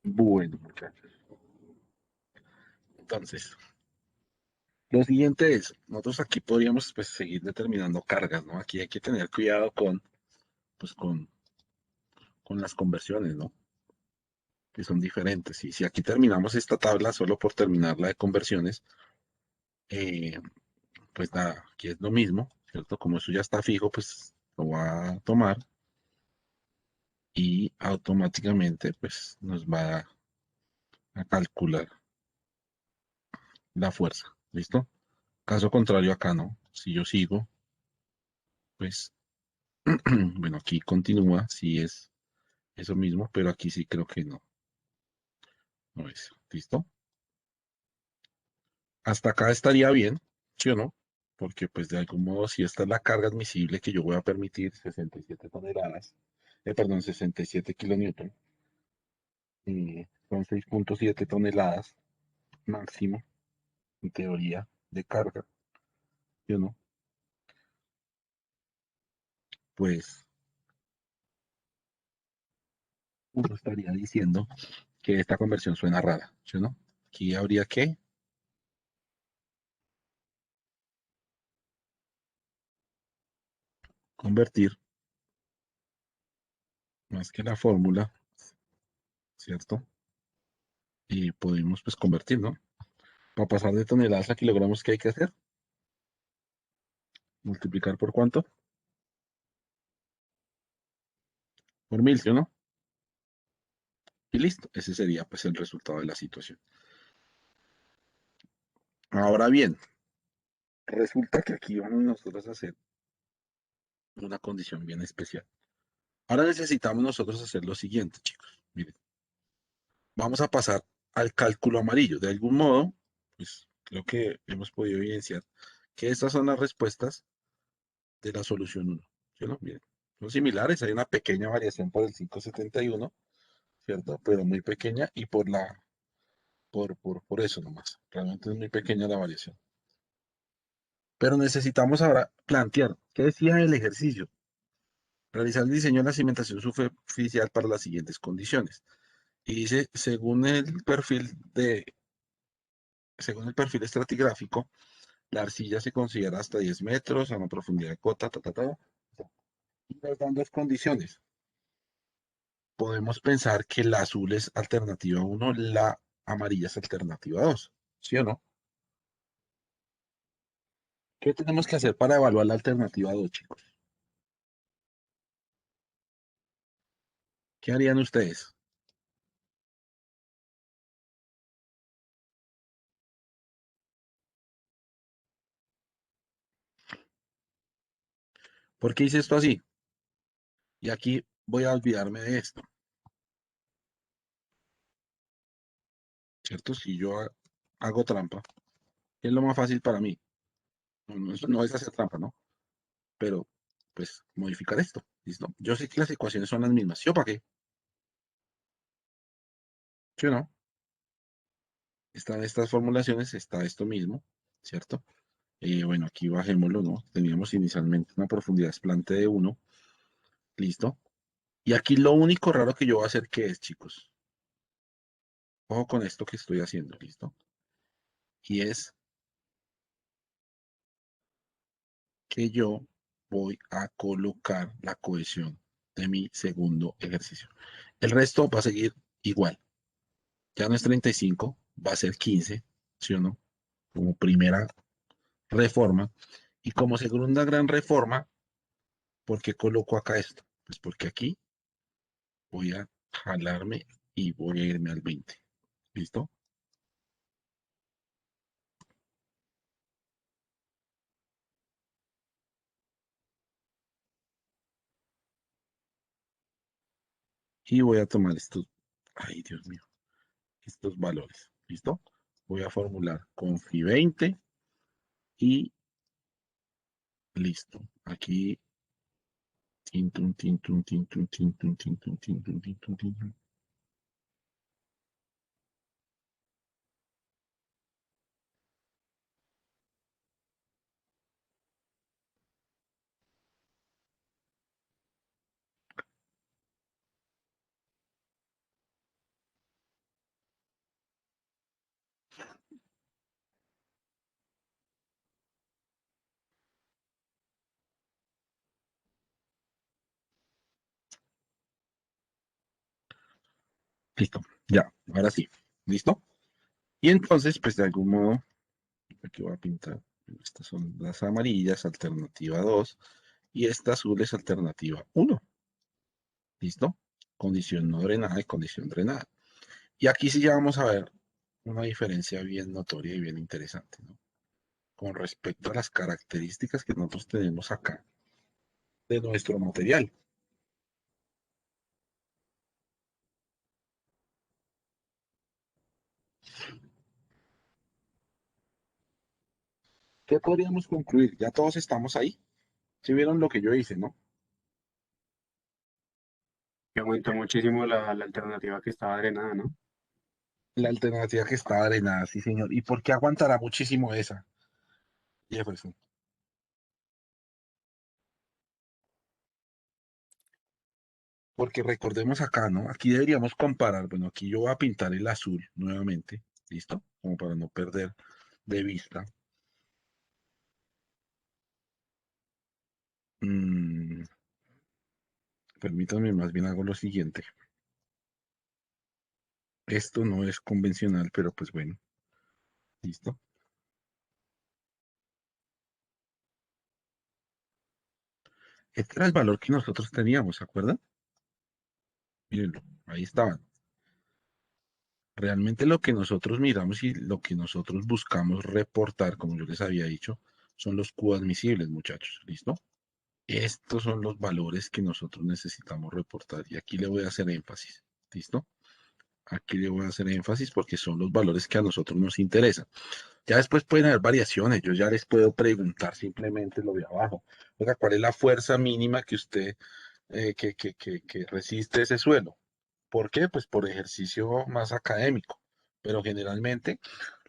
Bueno, muchachos. Entonces, lo siguiente es, nosotros aquí podríamos pues seguir determinando cargas, ¿no? Aquí hay que tener cuidado pues, con las conversiones, ¿no? Que son diferentes. Y si aquí terminamos esta tabla solo por terminarla de conversiones, eh, pues nada, aquí es lo mismo, ¿cierto? Como eso ya está fijo, pues lo va a tomar y automáticamente pues nos va a calcular la fuerza, ¿listo? Caso contrario acá, ¿no? Si yo sigo, pues Bueno, aquí continúa, sí es eso mismo, pero aquí sí creo que no. No es. ¿Listo? Hasta acá estaría bien, ¿sí o no? Porque pues de algún modo, si esta es la carga admisible que yo voy a permitir, 67 toneladas, perdón, 67 kilonewton, son 6.7 toneladas máximo, en teoría, de carga, ¿sí o no? Pues uno estaría diciendo que esta conversión suena rara, ¿sí o no? Aquí habría que convertir más que la fórmula, ¿cierto? Y podemos pues convertir, ¿no? Para pasar de toneladas a kilogramos, ¿qué hay que hacer? Multiplicar por cuánto? Por 1000, ¿sí o no? Y listo, ese sería pues el resultado de la situación. Ahora bien, resulta que aquí vamos nosotros a hacer una condición bien especial. Ahora necesitamos nosotros hacer lo siguiente, chicos. Miren, vamos a pasar al cálculo amarillo. De algún modo, pues creo que hemos podido evidenciar que estas son las respuestas de la solución 1. ¿Sí o no? Miren, son similares, hay una pequeña variación por el 571, ¿cierto? Pero muy pequeña y por eso nomás. Realmente es muy pequeña la variación. Pero necesitamos ahora plantear, ¿qué decía el ejercicio? Realizar el diseño de la cimentación superficial para las siguientes condiciones. Y dice, según el perfil estratigráfico, la arcilla se considera hasta 10 metros a una profundidad de cota, y nos dan dos condiciones. Podemos pensar que la azul es alternativa 1, la amarilla es alternativa 2, ¿sí o no? ¿Qué tenemos que hacer para evaluar la alternativa 2, chicos? ¿Qué harían ustedes? ¿Por qué hice esto así? Y aquí voy a olvidarme de esto, ¿cierto? Si yo hago trampa, ¿qué es lo más fácil para mí? No es hacer trampa, ¿no? Pero, pues, modificar esto, ¿listo? Yo sé que las ecuaciones son las mismas, ¿sí o para qué? ¿Sí o no? Están estas formulaciones, está esto mismo, ¿cierto? Bueno, aquí bajémoslo, ¿no? Teníamos inicialmente una profundidad desplante de 1, ¿listo? Y aquí lo único raro que yo voy a hacer, ¿qué es, chicos? Ojo con esto que estoy haciendo, ¿listo? Y es que yo voy a colocar la cohesión de mi segundo ejercicio. El resto va a seguir igual. Ya no es 35, va a ser 15, ¿sí o no? Como primera reforma. Y como segunda gran reforma, ¿por qué coloco acá esto? Pues porque aquí voy a jalarme y voy a irme al 20. ¿Listo? Y voy a tomar estos, ay Dios mío, estos valores. ¿Listo? Voy a formular confi 20 y listo. Aquí, tin, tun, tin, tun, tin, tun, tin, tun, tin, tun, tin, tun, tin, tun, tin, tun. Listo, ya, ahora sí. ¿Listo? Y entonces, pues de algún modo, aquí voy a pintar. Estas son las amarillas, alternativa 2, y esta azul es alternativa 1. ¿Listo? Condición no drenada y condición drenada. Y aquí sí ya vamos a ver una diferencia bien notoria y bien interesante, ¿no? Con respecto a las características que nosotros tenemos acá. de nuestro material. ¿Qué podríamos concluir? Ya todos estamos ahí. ¿Sí vieron lo que yo hice, no? Que aumentó muchísimo la alternativa que estaba drenada, ¿no? La alternativa que está drenada, sí, señor. ¿Y por qué aguantará muchísimo esa, Jefferson? Porque recordemos acá, ¿no? Aquí deberíamos comparar. Bueno, aquí yo voy a pintar el azul nuevamente. ¿Listo? Como para no perder de vista. Mm, permítanme, más bien hago lo siguiente. Esto no es convencional, pero pues bueno. ¿Listo? Este era el valor que nosotros teníamos, ¿se acuerdan? Mírenlo, ahí estaban. Realmente lo que nosotros miramos y lo que nosotros buscamos reportar, como yo les había dicho, son los Q admisibles, muchachos. ¿Listo? Estos son los valores que nosotros necesitamos reportar. Y aquí le voy a hacer énfasis. ¿Listo? Aquí le voy a hacer énfasis porque son los valores que a nosotros nos interesan. Ya después pueden haber variaciones. Yo ya les puedo preguntar simplemente lo de abajo. Oiga, ¿cuál es la fuerza mínima que usted que resiste ese suelo? ¿Por qué? Pues por ejercicio más académico. Pero generalmente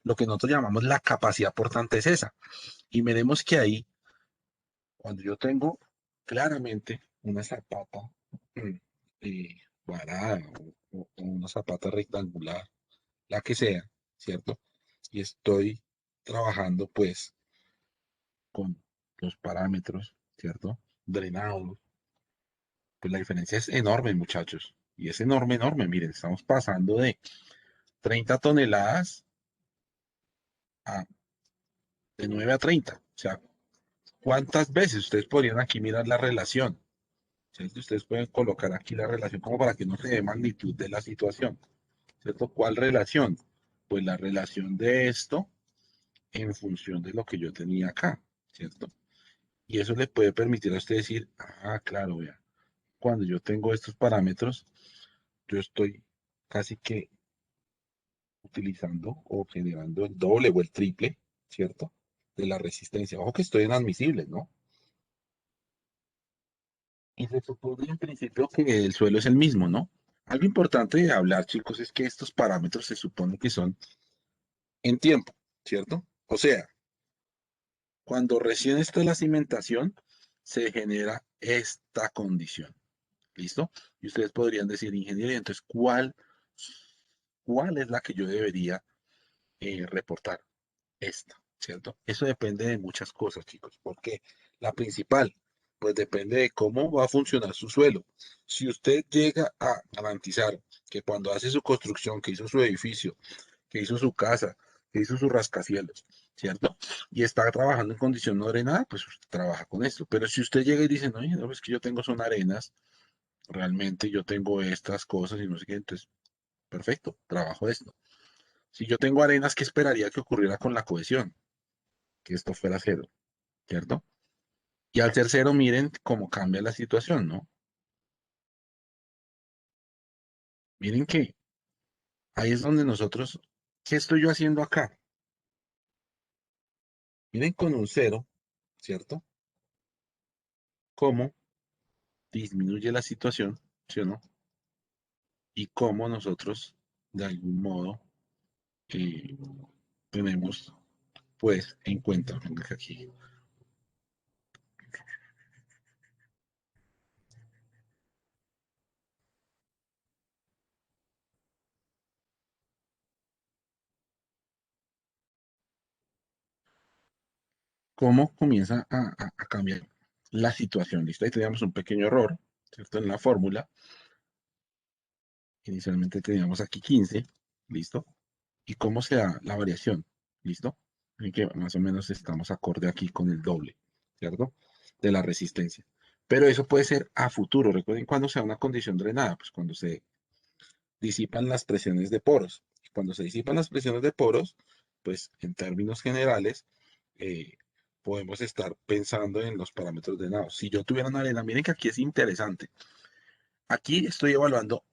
lo que nosotros llamamos la capacidad portante es esa. Y veremos que ahí, cuando yo tengo claramente una zapata mm, varada o una zapata rectangular, la que sea, ¿cierto? Y estoy trabajando pues con los parámetros, ¿cierto? Drenados, pues la diferencia es enorme, muchachos. Y es enorme, enorme. Miren, estamos pasando de 30 toneladas a de 9 a 30. O sea, ¿cuántas veces ustedes podrían aquí mirar la relación? ¿Cierto? Ustedes pueden colocar aquí la relación como para que no se dé magnitud de la situación. ¿Cierto? ¿Cuál relación? Pues la relación de esto en función de lo que yo tenía acá. ¿Cierto? Y eso le puede permitir a usted decir, ah, claro, vea, cuando yo tengo estos parámetros, yo estoy casi que utilizando o generando el doble o el triple, ¿cierto? De la resistencia. Ojo que estoy en admisibles, ¿no? Y se supone en principio que el suelo es el mismo, ¿no? Algo importante de hablar, chicos, es que estos parámetros se supone que son en tiempo, ¿cierto? O sea, cuando recién está la cimentación, se genera esta condición, ¿listo? Y ustedes podrían decir, ingeniería, entonces, ¿cuál es la que yo debería reportar? Esta, ¿cierto? Eso depende de muchas cosas, chicos. ¿Por qué? La principal, pues depende de cómo va a funcionar su suelo. Si usted llega a garantizar que cuando hace su construcción, que hizo su edificio, que hizo su casa, que hizo sus rascacielos, ¿cierto? Y está trabajando en condición no drenada, pues usted trabaja con esto. Pero si usted llega y dice, no, no, es que yo tengo son arenas, realmente yo tengo estas cosas y no sé qué, entonces, perfecto, trabajo esto. Si yo tengo arenas, ¿qué esperaría que ocurriera con la cohesión? Que esto fuera cero, ¿cierto? Y al ser cero, miren cómo cambia la situación, ¿no? Miren que ahí es donde nosotros, ¿qué estoy yo haciendo acá? Miren con un cero, ¿cierto? Cómo disminuye la situación, ¿sí o no? Y cómo nosotros, de algún modo, eh, tenemos, pues, en cuenta, venga aquí, cómo comienza a cambiar la situación, ¿listo? Ahí teníamos un pequeño error, ¿cierto? En la fórmula. Inicialmente teníamos aquí 15, ¿listo? ¿Y cómo se da la variación? ¿Listo? En que más o menos estamos acorde aquí con el doble, ¿cierto? De la resistencia. Pero eso puede ser a futuro. Recuerden cuando se da una condición drenada, pues cuando se disipan las presiones de poros. Cuando se disipan las presiones de poros, pues en términos generales, eh, podemos estar pensando en los parámetros de nado. Si yo tuviera una arena, miren que aquí es interesante. Aquí estoy evaluando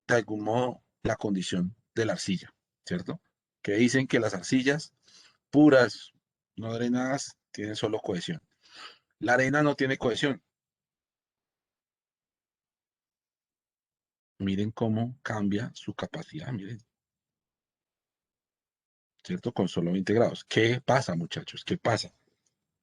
de algún modo la condición de la arcilla, ¿cierto? Que dicen que las arcillas puras, no drenadas, tienen solo cohesión. La arena no tiene cohesión. Miren cómo cambia su capacidad, miren, ¿cierto? Con solo 20 grados. ¿Qué pasa, muchachos? ¿Qué pasa?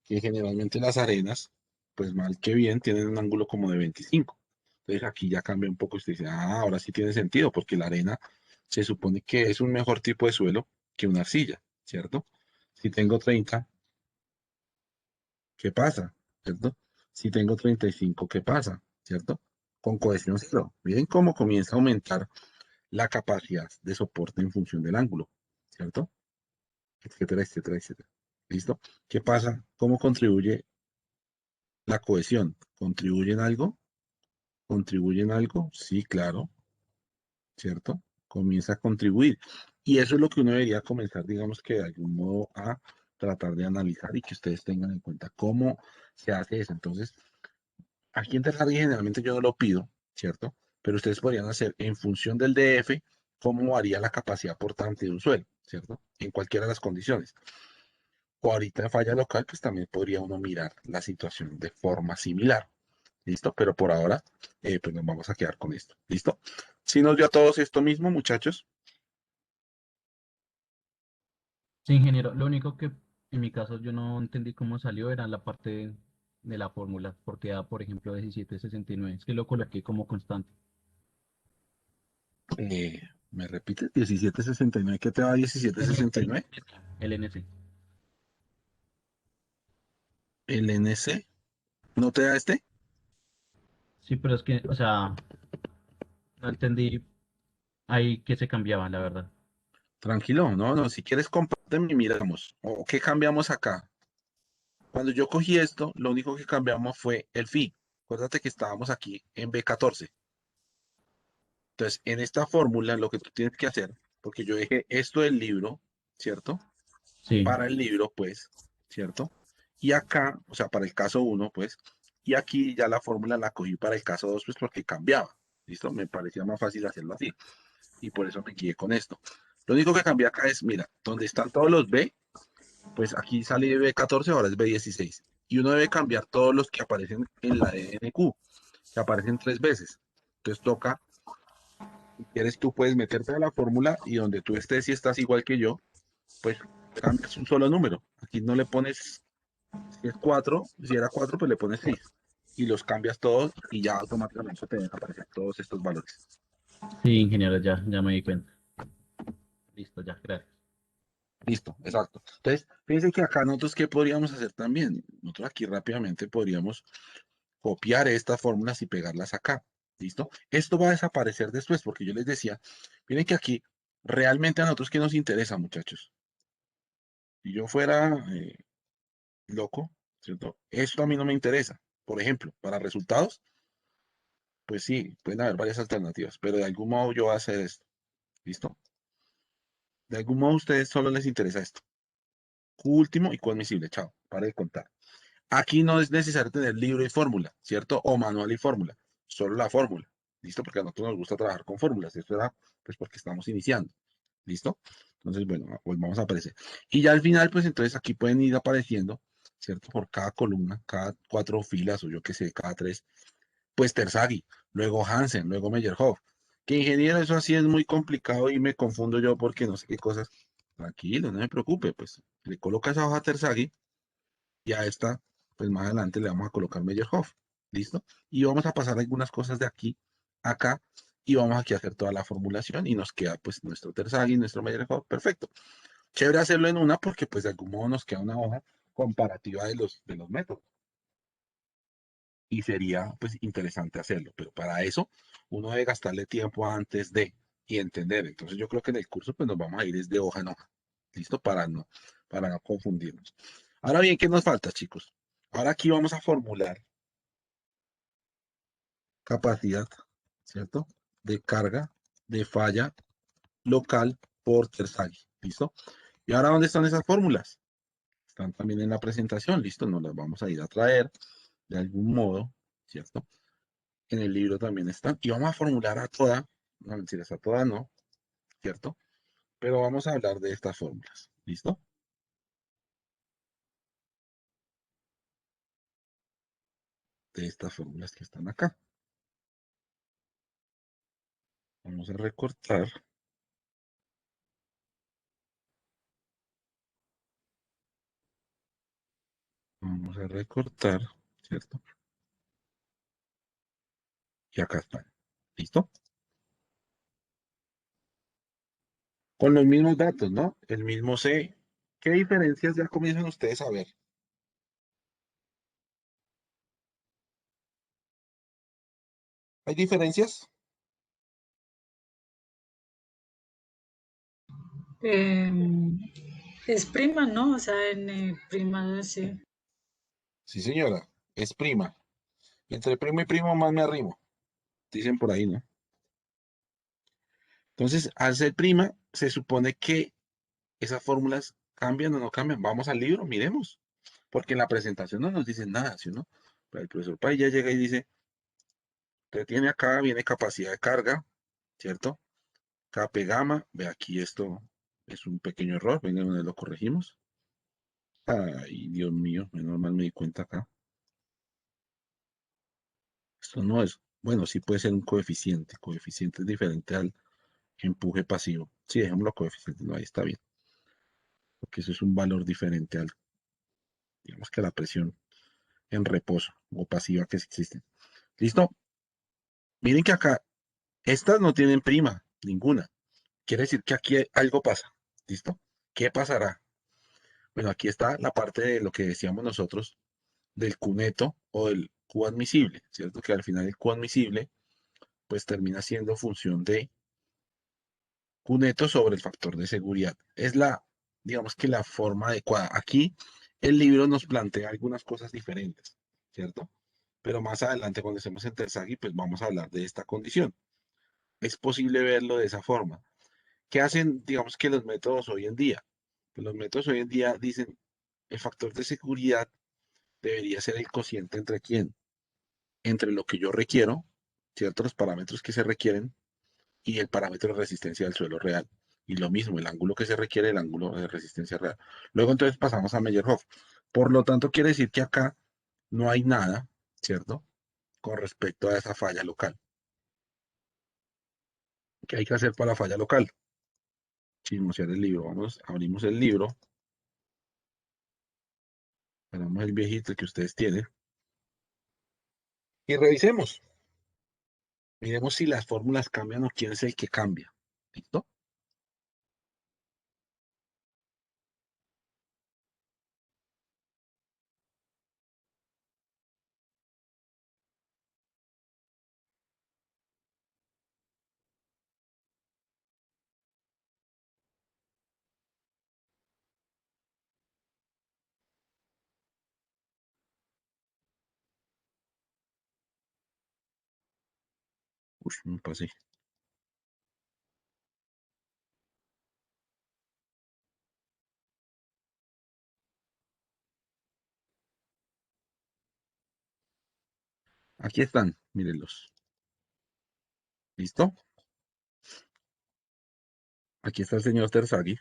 Que generalmente las arenas, pues mal que bien, tienen un ángulo como de 25. Entonces aquí ya cambia un poco. Usted dice, ah, ahora sí tiene sentido, porque la arena se supone que es un mejor tipo de suelo que una arcilla, ¿cierto? Si tengo 30, ¿qué pasa? ¿Cierto? Si tengo 35, ¿qué pasa? ¿Cierto? Con cohesión cero. Miren cómo comienza a aumentar la capacidad de soporte en función del ángulo, ¿cierto? Etcétera, etcétera, etcétera. ¿Listo? ¿Qué pasa? ¿Cómo contribuye la cohesión? ¿Contribuye en algo? ¿Contribuye en algo? Sí, claro, ¿cierto? Comienza a contribuir. Y eso es lo que uno debería comenzar, digamos que de algún modo a tratar de analizar y que ustedes tengan en cuenta cómo se hace eso. Entonces, aquí en Terraria generalmente yo no lo pido, ¿cierto? Pero ustedes podrían hacer en función del DF cómo varía la capacidad portante de un suelo, ¿cierto? En cualquiera de las condiciones. O ahorita en falla local, pues también podría uno mirar la situación de forma similar. ¿Listo? Pero por ahora, pues nos vamos a quedar con esto. ¿Listo? Si nos dio a todos esto mismo, muchachos. Sí, ingeniero, lo único que en mi caso yo no entendí cómo salió era la parte de la fórmula, porque da, por ejemplo, 1769, es que lo coloqué como constante. ¿Me repites? 1769. ¿Qué te da 1769? El NC. ¿El NC? ¿No te da este? Sí, pero es que, o sea, no entendí ahí qué se cambiaba, la verdad. Tranquilo, no, no. Si quieres, compárteme y miramos. ¿O qué cambiamos acá? Cuando yo cogí esto, lo único que cambiamos fue el phi. Acuérdate que estábamos aquí en B14. Entonces, en esta fórmula, lo que tú tienes que hacer, porque yo dejé esto del libro, ¿cierto? Sí, Para el libro, pues, ¿cierto? Y acá, o sea, para el caso 1, pues, y aquí ya la fórmula la cogí para el caso 2, pues, porque cambiaba, ¿listo? Me parecía más fácil hacerlo así, y por eso me guié con esto. Lo único que cambié acá es, mira, donde están todos los B, pues aquí sale B14, ahora es B16. Y uno debe cambiar todos los que aparecen en la DNQ, que aparecen 3 veces. Entonces toca, si quieres, tú puedes meterte a la fórmula y donde tú estés, si estás igual que yo, pues cambias un solo número. Aquí no le pones, si es 4, si era 4, pues le pones 6. Y los cambias todos y ya automáticamente te dejan aparecer todos estos valores. sí, ingeniero, ya me di cuenta. Listo, ya, gracias. Listo, exacto. Entonces, fíjense que acá nosotros, ¿qué podríamos hacer también? Nosotros aquí rápidamente podríamos copiar estas fórmulas y pegarlas acá. ¿Listo? Esto va a desaparecer después, porque yo les decía, miren que aquí realmente a nosotros qué nos interesa, muchachos. Si yo fuera loco, ¿cierto? Esto a mí no me interesa. Por ejemplo, para resultados, pues sí, pueden haber varias alternativas, pero de algún modo yo voy a hacer esto. ¿Listo? De algún modo a ustedes solo les interesa esto. Q último y Q admisible. Chao. Para de contar. Aquí no es necesario tener libro y fórmula, ¿cierto? O manual y fórmula. Solo la fórmula. ¿Listo? Porque a nosotros nos gusta trabajar con fórmulas. Esto era pues porque estamos iniciando. ¿Listo? Entonces, bueno, pues vamos a aparecer. Y ya al final, pues entonces aquí pueden ir apareciendo, ¿cierto? Por cada columna, cada 4 filas o yo qué sé, cada 3, pues Terzaghi, luego Hansen, luego Meyerhoff. Que ingeniero, eso así es muy complicado y me confundo yo porque no sé qué cosas. Tranquilo, no me preocupe, pues le coloca esa hoja a Terzaghi y a esta, pues más adelante le vamos a colocar Meyerhoff. ¿Listo? Y vamos a pasar algunas cosas de aquí a acá y vamos aquí a hacer toda la formulación y nos queda pues nuestro Terzaghi, nuestro Meyerhoff, perfecto. Chévere hacerlo en una porque pues de algún modo nos queda una hoja comparativa de los métodos y sería pues interesante hacerlo, pero para eso uno debe gastarle tiempo antes de y entender. Entonces yo creo que en el curso pues nos vamos a ir desde hoja en hoja, ¿listo? Para no confundirnos. Ahora bien, ¿qué nos falta, chicos? Ahora aquí vamos a formular capacidad, ¿cierto? De carga, de falla local por Terzaghi, ¿listo? ¿Y ahora dónde están esas fórmulas? Están también en la presentación, listo, nos las vamos a ir a traer de algún modo, ¿cierto? En el libro también están. Y vamos a formular a toda, no mentiras, a toda no, ¿cierto? Pero vamos a hablar de estas fórmulas, ¿listo? De estas fórmulas que están acá. Vamos a recortar. Vamos a recortar, ¿cierto? Y acá están. ¿Listo? Con los mismos datos, ¿no? El mismo C. ¿Qué diferencias ya comienzan ustedes a ver? ¿Hay diferencias? Es prima, ¿no? O sea, en prima, sí. Sí, señora. Es prima. Entre primo y primo más me arrimo. Dicen por ahí, ¿no? Entonces, al ser prima, se supone que esas fórmulas cambian o no cambian. Vamos al libro, miremos. Porque en la presentación no nos dicen nada, ¿sí o no? Pero el profesor Pay ya llega y dice, usted tiene acá, viene capacidad de carga, ¿cierto? Kp gamma, ve aquí esto es un pequeño error, venga, donde lo corregimos. Ay, Dios mío, menos mal me di cuenta acá. Esto no es, bueno, sí puede ser un coeficiente. Coeficiente es diferente al empuje pasivo. Sí, dejémoslo coeficiente, no, ahí está bien. Porque eso es un valor diferente al, digamos que a la presión en reposo o pasiva que existe. ¿Listo? Miren que acá, estas no tienen prima, ninguna. Quiere decir que aquí algo pasa. ¿Listo? ¿Qué pasará? Bueno, aquí está la parte de lo que decíamos nosotros del Q neto o del Q admisible, ¿cierto? Que al final el Q admisible pues termina siendo función de Q neto sobre el factor de seguridad. Es la, digamos que la forma adecuada. Aquí el libro nos plantea algunas cosas diferentes, ¿cierto? Pero más adelante cuando estemos en Tersaghi pues vamos a hablar de esta condición. Es posible verlo de esa forma. ¿Qué hacen, digamos que los métodos hoy en día? Pues los métodos hoy en día dicen el factor de seguridad debería ser el cociente entre quién, entre lo que yo requiero, ciertos parámetros que se requieren y el parámetro de resistencia del suelo real. Y lo mismo, el ángulo que se requiere, el ángulo de resistencia real. Luego entonces pasamos a Meyerhof. Por lo tanto, quiere decir que acá no hay nada, ¿cierto? Con respecto a esa falla local. ¿Qué hay que hacer para la falla local? Chismosear el libro. Vamos, abrimos el libro. Ponemos el viejito que ustedes tienen. Y revisemos. Miremos si las fórmulas cambian o quién es el que cambia. ¿Listo? Uy, me pasé. Aquí están, mírenlos. ¿Listo? Aquí está el señor Terzaghi.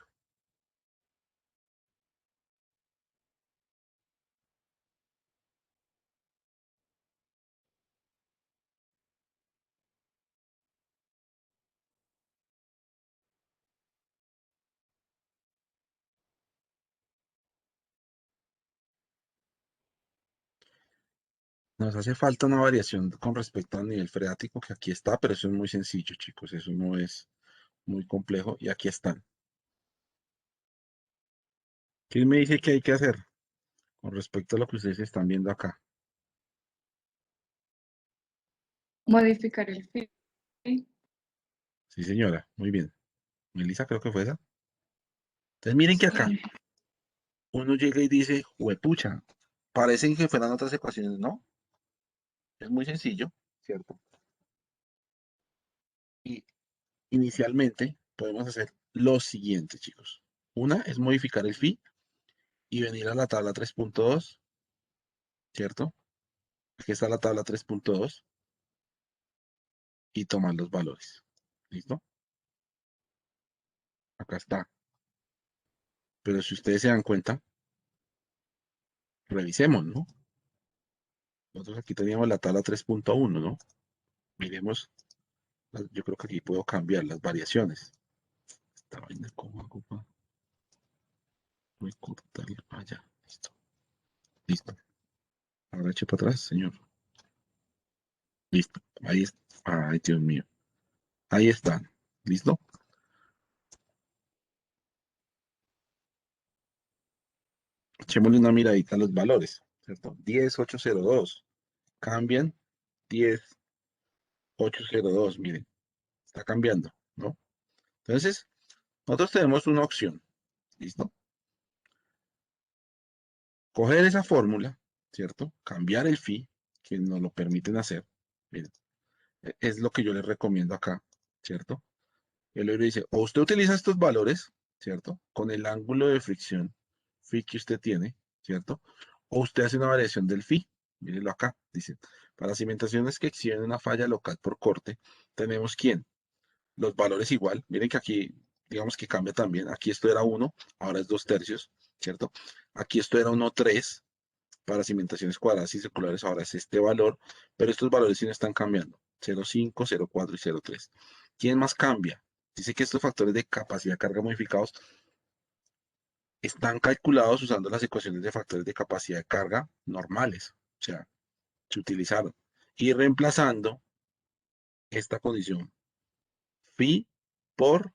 Nos hace falta una variación con respecto al nivel freático que aquí está, pero eso es muy sencillo, chicos. Eso no es muy complejo y aquí están. ¿Qué me dice que hay que hacer con respecto a lo que ustedes están viendo acá? Modificar el feed. Sí, señora, muy bien. Melissa, creo que fue esa. Entonces miren que acá Sí. uno llega y dice, huepucha, parecen que fueran otras ecuaciones, ¿no? Es muy sencillo, ¿cierto? Y inicialmente podemos hacer lo siguiente, chicos. Una es modificar el phi y venir a la tabla 3.2, ¿cierto? Aquí está la tabla 3.2 y tomar los valores. ¿Listo? Acá está. Pero si ustedes se dan cuenta, revisemos, ¿no? Nosotros aquí teníamos la tabla 3.1, ¿no? Miremos, yo creo que aquí puedo cambiar las variaciones. Esta vaina, ¿cómo hago para recortarla? Ah, ya, listo. Listo. Ahora eche para atrás, señor. Listo. Ahí está. Ay, Dios mío. Ahí están. ¿Listo? Echémosle una miradita a los valores, ¿cierto? 10.802. Cambian 10.802. Miren, está cambiando, ¿no? Entonces, nosotros tenemos una opción. ¿Listo? Coger esa fórmula, ¿cierto? Cambiar el phi, que nos lo permiten hacer. Miren, es lo que yo les recomiendo acá, ¿cierto? El libro dice, o usted utiliza estos valores, ¿cierto? Con el ángulo de fricción phi que usted tiene, ¿cierto? O usted hace una variación del phi. Mírenlo acá, dice, para cimentaciones que exhiben una falla local por corte, tenemos ¿quién? Los valores igual. Miren que aquí, digamos que cambia también. Aquí esto era 1, ahora es 2/3, ¿cierto? Aquí esto era 1/3 para cimentaciones cuadradas y circulares, ahora es este valor, pero estos valores sí no están cambiando. 0.5, 0.4 y 0.3. ¿Quién más cambia? Dice que estos factores de capacidad de carga modificados están calculados usando las ecuaciones de factores de capacidad de carga normales. O sea, se utilizaron. Y reemplazando esta condición phi por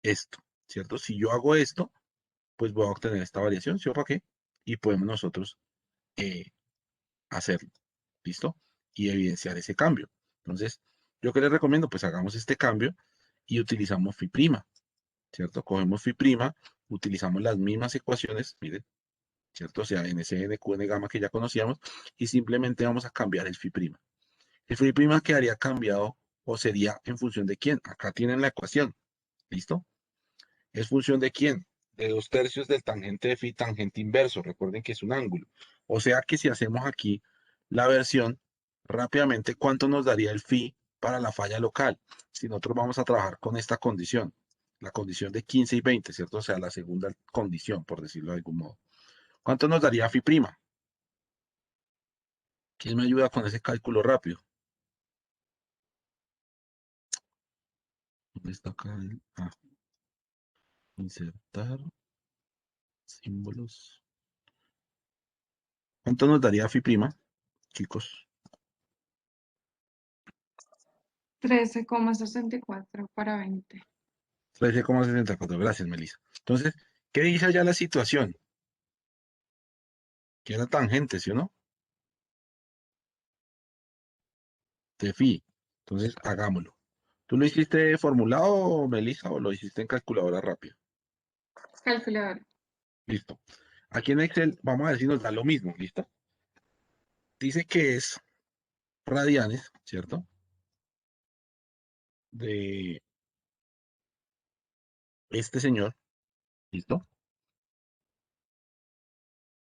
esto, ¿cierto? Si yo hago esto, pues voy a obtener esta variación, ¿sí o para qué? Y podemos nosotros hacerlo, ¿listo? Y evidenciar ese cambio. Entonces, ¿yo qué les recomiendo? Pues hagamos este cambio y utilizamos phi prima, ¿cierto? Cogemos phi prima, utilizamos las mismas ecuaciones, miren, ¿cierto? O sea, NC, NQ, N gamma que ya conocíamos, y simplemente vamos a cambiar el phi prima. El phi prima quedaría cambiado o sería en función de quién. Acá tienen la ecuación, ¿listo? ¿Es función de quién? De 2/3 del tangente de phi, tangente inverso. Recuerden que es un ángulo. O sea que si hacemos aquí la versión, rápidamente, ¿cuánto nos daría el phi para la falla local? Si nosotros vamos a trabajar con esta condición, la condición de 15 y 20, ¿cierto? O sea, la segunda condición, por decirlo de algún modo. ¿Cuánto nos daría phi prima? ¿Quién me ayuda con ese cálculo rápido? ¿Dónde está acá? Insertar símbolos. ¿Cuánto nos daría phi prima, chicos? 13,64 para 20. 13,64. Gracias, Melissa. Entonces, ¿qué dice allá la situación? Que era tangente, ¿sí o no? De phi. Entonces, hagámoslo. ¿Tú lo hiciste formulado, Melissa, o lo hiciste en calculadora rápida? Calculadora. Listo. Aquí en Excel, vamos a ver si nos da lo mismo, ¿listo? Dice que es radianes, ¿cierto? De este señor, ¿listo?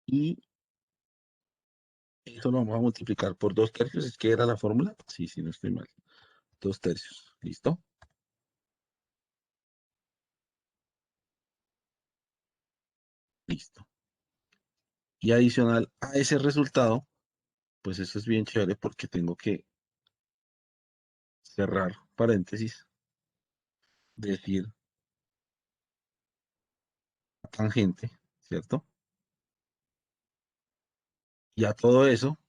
Y eso lo vamos a multiplicar por 2/3. ¿Es que era la fórmula? Sí, sí, no estoy mal. 2/3, ¿listo? Listo. Y adicional a ese resultado, pues eso es bien chévere porque tengo que cerrar paréntesis, decir tangente, ¿cierto? Y a todo eso,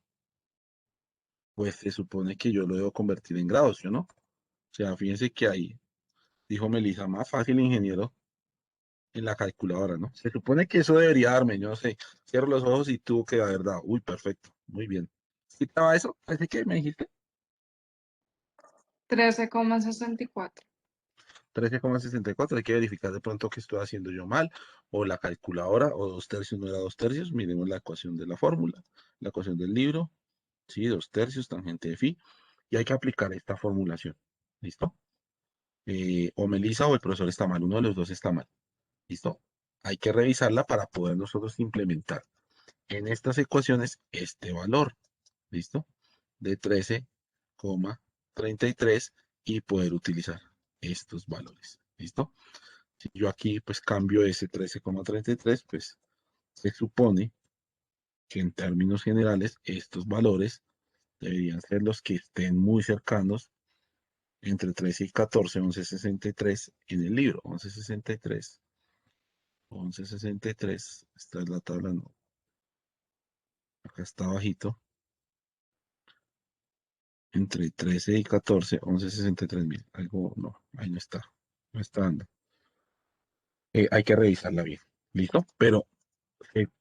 pues se supone que yo lo debo convertir en grados, ¿sí o no? O sea, fíjense que ahí, dijo Melissa, más fácil, ingeniero, en la calculadora, ¿no? Se supone que eso debería darme, yo no sé, cierro los ojos y tuvo que haber dado. Uy, perfecto, muy bien. ¿Sí estaba eso? ¿Así que me dijiste? 13,64. 13,64. Hay que verificar de pronto que estoy haciendo yo mal, o la calculadora, o 2/3 no era 2/3. Miremos la ecuación de la fórmula, la ecuación del libro, sí, 2/3 tangente de phi, y hay que aplicar esta formulación. ¿Listo? O Melissa o el profesor está mal, uno de los dos está mal. ¿Listo? hay que revisarla para poder nosotros implementar en estas ecuaciones este valor, ¿listo? De 13,33 y poder utilizar estos valores, ¿listo? Si yo aquí pues cambio ese 13,33, pues se supone que en términos generales estos valores deberían ser los que estén muy cercanos entre 13 y 14, 11,63 en el libro, 11,63, 11,63, esta es la tabla, no, acá está bajito, entre 13 y 14, 11,63 mil, algo, no, ahí no está, no está dando. Hay que revisarla bien, ¿listo? Pero,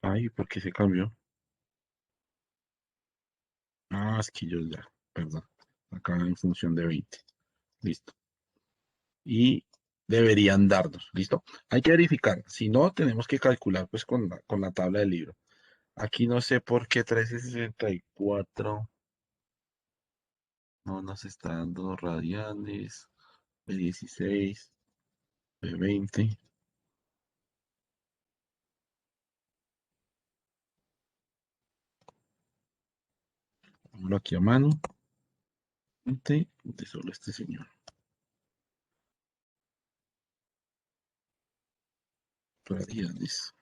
ay, ¿por qué se cambió? Ah, es que yo ya, perdón, acá en función de 20, listo. Y deberían darnos, ¿listo? Hay que verificar, si no, tenemos que calcular pues con la tabla del libro. Aquí no sé por qué 13,64 no nos está dando radianes, B16, B20. Pongo aquí a mano. De solo este señor. Radianes.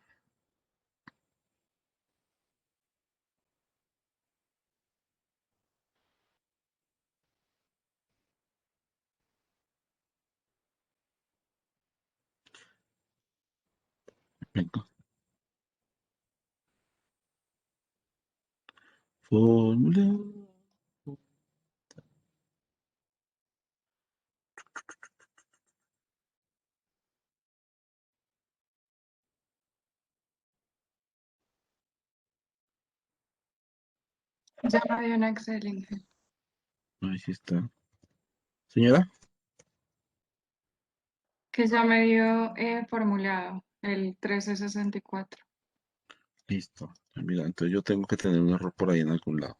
Venga. Fórmula. Ya me dio un Excel, Ángel. Ahí sí está. Señora. Que ya me dio formulado el 1364. Listo. Mira, entonces yo tengo que tener un error por ahí en algún lado.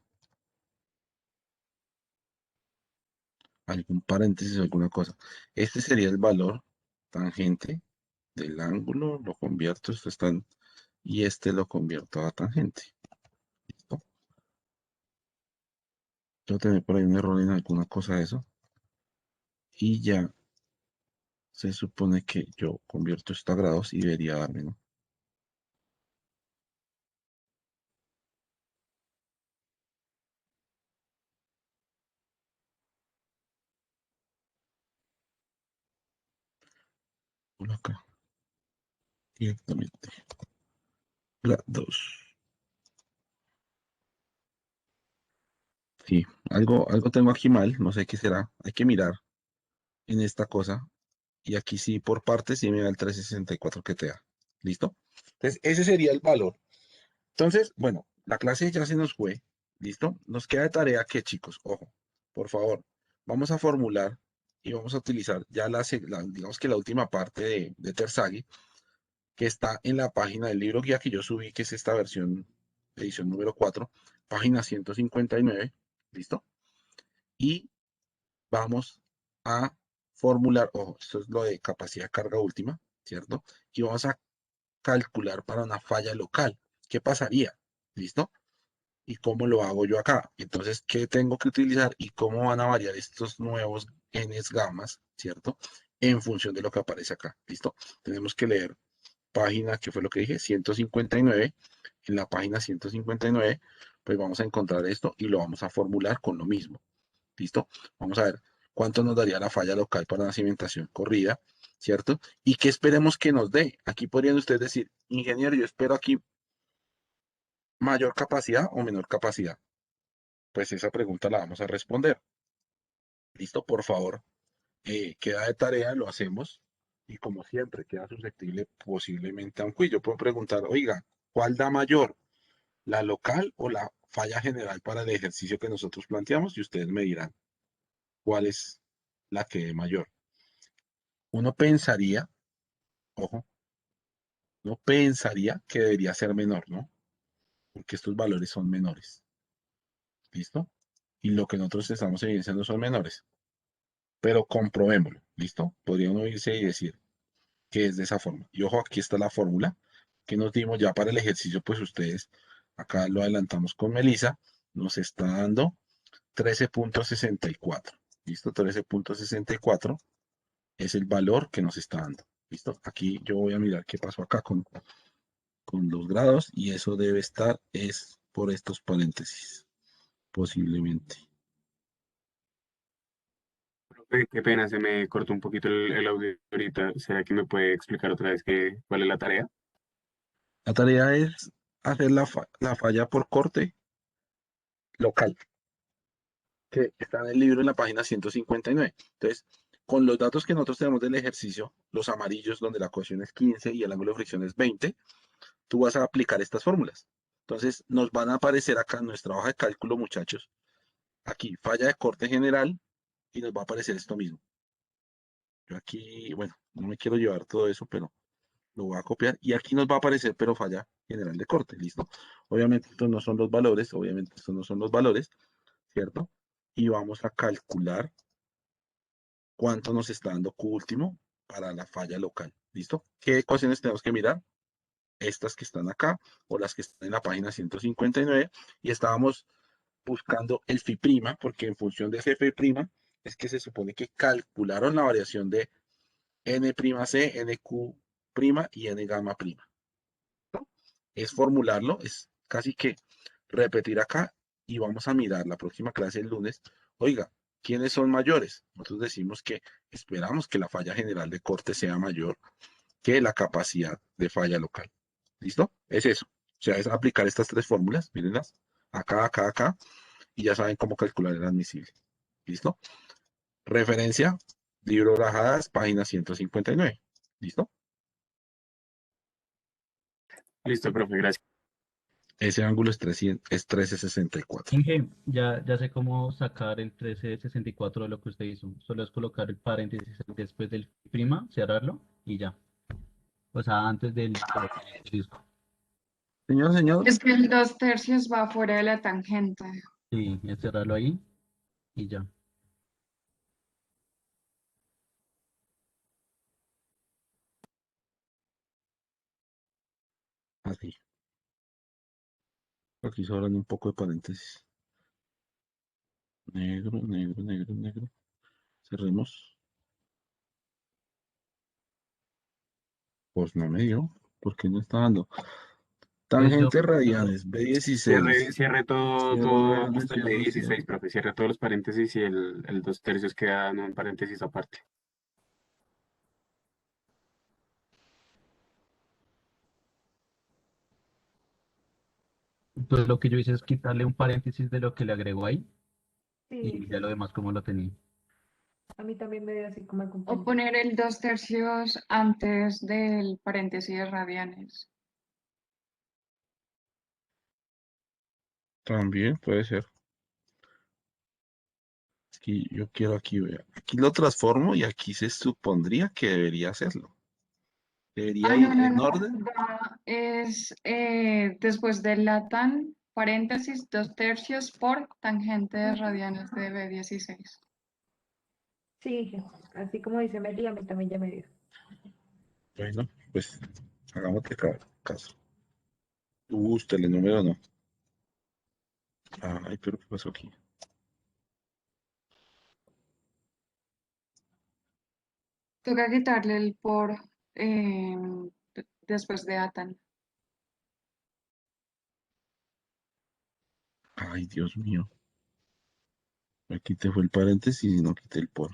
Algún paréntesis, alguna cosa. Este sería el valor tangente del ángulo. Lo convierto, esto está y este lo convierto a tangente. ¿Listo? Yo tengo por ahí un error en alguna cosa de eso. Y ya se supone que yo convierto esto a grados y debería darme, ¿no? Por acá. Directamente. Grados. Sí, algo tengo aquí mal, no sé qué será. Hay que mirar en esta cosa. Y aquí sí, por partes, sí me da el 364 que te da. ¿Listo? Entonces, ese sería el valor. Entonces, bueno, la clase ya se nos fue. ¿Listo? Nos queda de tarea que, chicos, ojo, por favor, vamos a formular y vamos a utilizar ya digamos que la última parte de Tersaghi, que está en la página del libro guía que yo subí, que es esta versión, edición número 4, página 159. ¿Listo? Y vamos a formular, ojo, esto es lo de capacidad de carga última, ¿cierto? Y vamos a calcular para una falla local. ¿Qué pasaría? ¿Listo? ¿Y cómo lo hago yo acá? Entonces, ¿qué tengo que utilizar y cómo van a variar estos nuevos n's gamas, ¿cierto? En función de lo que aparece acá. ¿Listo? Tenemos que leer página, que fue lo que dije, 159. En la página 159, pues vamos a encontrar esto y lo vamos a formular con lo mismo. ¿Listo? Vamos a ver cuánto nos daría la falla local para una cimentación corrida, ¿cierto? Y qué esperemos que nos dé. Aquí podrían ustedes decir, ingeniero, yo espero aquí mayor capacidad o menor capacidad. Pues esa pregunta la vamos a responder. ¿Listo? Por favor, queda de tarea, lo hacemos. Y como siempre, queda susceptible posiblemente a un quiz. Yo puedo preguntar, oiga, ¿cuál da mayor? ¿La local o la falla general para el ejercicio que nosotros planteamos? Y ustedes me dirán cuál es la que dé mayor. Uno pensaría, ojo, no pensaría que debería ser menor, ¿no? Porque estos valores son menores. ¿Listo? Y lo que nosotros estamos evidenciando son menores. Pero comprobémoslo. ¿Listo? Podría uno irse y decir, que es de esa forma. Y ojo, aquí está la fórmula que nos dimos ya para el ejercicio, pues ustedes, acá lo adelantamos con Melissa, nos está dando 13.64. ¿Listo? 13.64 es el valor que nos está dando. ¿Listo? Aquí yo voy a mirar qué pasó acá con los grados y eso debe estar es por estos paréntesis, posiblemente. Profe, qué pena, se me cortó un poquito el audio ahorita. ¿Será que me puede explicar otra vez cuál es la tarea? La tarea es hacer la falla por corte local, que está en el libro en la página 159. Entonces, con los datos que nosotros tenemos del ejercicio, los amarillos donde la ecuación es 15 y el ángulo de fricción es 20, tú vas a aplicar estas fórmulas. Entonces, nos van a aparecer acá en nuestra hoja de cálculo, muchachos, aquí falla de corte general y nos va a aparecer esto mismo. Yo aquí, bueno, no me quiero llevar todo eso, pero lo voy a copiar y aquí nos va a aparecer, pero falla general de corte, ¿listo? Obviamente estos no son los valores, obviamente estos no son los valores, ¿cierto? Y vamos a calcular cuánto nos está dando Q último para la falla local, ¿listo? ¿Qué ecuaciones tenemos que mirar? Estas que están acá o las que están en la página 159 y estábamos buscando el phi prima porque en función de ese phi prima es que se supone que calcularon la variación de N'C, Nq prima y N gamma prima. Es formularlo, es casi que repetir acá y vamos a mirar la próxima clase el lunes. Oiga, ¿quiénes son mayores? Nosotros decimos que esperamos que la falla general de corte sea mayor que la capacidad de falla local. ¿Listo? Es eso. O sea, es aplicar estas tres fórmulas, mírenlas, acá, acá, acá, y ya saben cómo calcular el admisible. ¿Listo? Referencia, libro Rajadas, página 159. ¿Listo? Listo, profe, gracias. Ese ángulo es 1364. Inge, ya sé cómo sacar el 1364 de lo que usted hizo. Solo es colocar el paréntesis después del prima, cerrarlo y ya. O sea, antes del disco. Señor, Es que el 2/3 va fuera de la tangente. Sí, es cerrarlo ahí y ya. así. Aquí sobran un poco de paréntesis. Negro, negro, negro, negro. Cerremos. Pues no me dio. ¿Por qué no está dando? Pues yo, Tangentes radianes, B16. Cierre todo, Cierre todo radianes, hasta el de cierre, 16, cierre. profe. Cierre todos los paréntesis y el 2/3 queda en un paréntesis aparte. entonces lo que yo hice es quitarle un paréntesis de lo que le agregó ahí Sí, y ya lo demás como lo tenía. a mí también me dio así como el O compañero. poner el 2/3 antes del paréntesis radianes. También puede ser. Aquí, yo quiero aquí, vea. Aquí lo transformo y aquí se supondría que debería hacerlo. Debería Ah, ir no, en no. orden. Es después de la tan, paréntesis, 2/3 por tangentes radianes de B16. Sí, así como dice Meli, a mí también ya me dio. Bueno, pues hagamos caso. El número no. Ay, pero ¿qué pasó aquí? Toca quitarle el por eh, después de atan. Ay, Dios mío. Aquí te fue el paréntesis y no quité el por.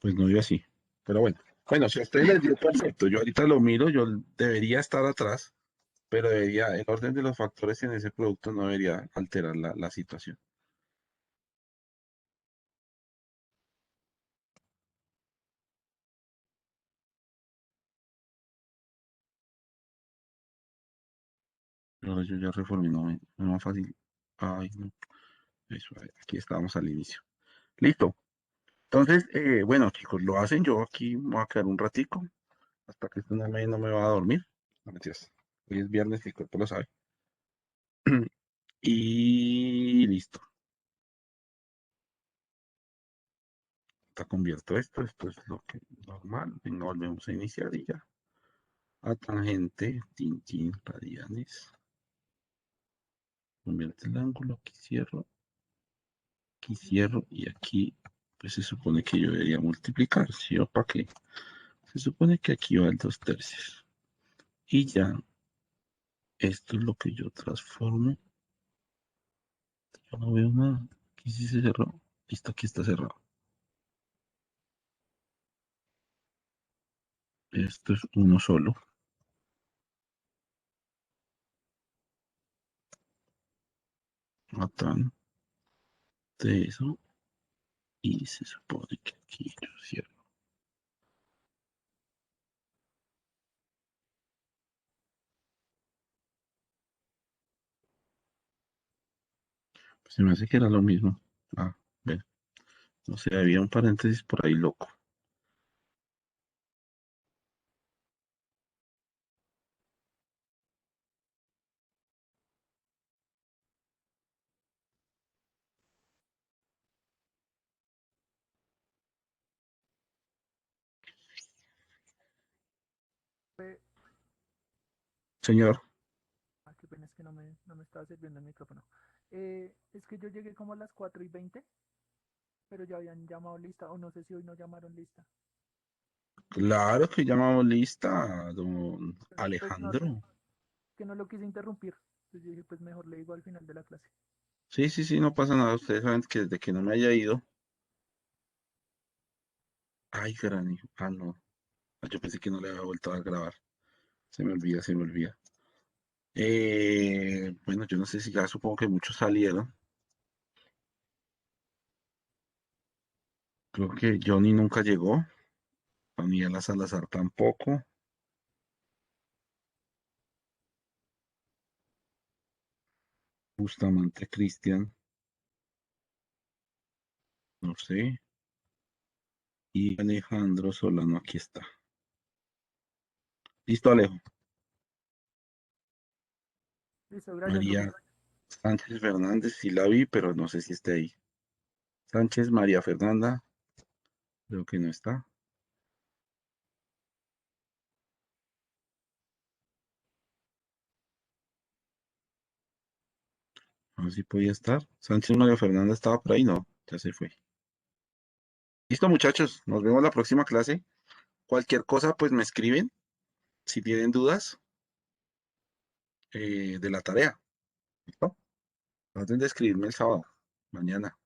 Pues no dio así. Pero bueno. Bueno, si a ustedes les dio perfecto, yo ahorita lo miro, yo debería estar atrás, pero debería, el orden de los factores en ese producto no debería alterar la situación. Ahora yo ya reformé, no, es más fácil. Ay, no. Eso, aquí estábamos al inicio. Listo. Entonces, bueno, chicos, lo hacen. Yo aquí me voy a quedar un ratico hasta que esto no me va a dormir. No mentiras. Hoy es viernes y el cuerpo lo sabe. Y listo. ahorita convierto esto es lo que normal. Venga, volvemos a iniciar y ya. A tangente, tin, radianes. Convierte el ángulo, aquí cierro y aquí pues se supone que yo debería multiplicar, ¿sí o para qué? Se supone que aquí va el 2/3. Y ya, esto es lo que yo transformo. Yo no veo nada. Aquí sí se cerró. Listo, aquí está cerrado. Esto es uno solo. Matan de eso. Y se supone que aquí yo cierro. Pues se me hace que era lo mismo. Ah, ven. No sé, había un paréntesis por ahí loco. Señor, Qué pena, es que no me estaba sirviendo el micrófono. Es que yo llegué como a las 4:20, pero ya habían llamado lista, o no sé si hoy no llamaron lista. claro que llamamos lista, don Pues no, Alejandro. que no lo quise interrumpir. Entonces yo dije, pues mejor le digo al final de la clase. Sí, no pasa nada. Ustedes saben que desde que no me haya ido. Ay, gran hijo. Ah, no. Yo pensé que no le había vuelto a grabar. Se me olvida. Bueno, yo no sé si ya supongo que muchos salieron. Creo que Johnny nunca llegó. Daniela Salazar tampoco. Bustamante Cristian. No sé. Y Alejandro Solano, aquí está. Listo, Alejo. Listo, gracias, María profe. Sánchez Fernández, sí la vi, pero no sé si está ahí. Sánchez María Fernanda, creo que no está. A ver si podía estar. Sánchez María Fernanda estaba por ahí, no, ya se fue. Listo, muchachos, nos vemos la próxima clase. Cualquier cosa, pues me escriben si tienen dudas de la tarea. ¿Listo? Traten de escribirme el sábado, mañana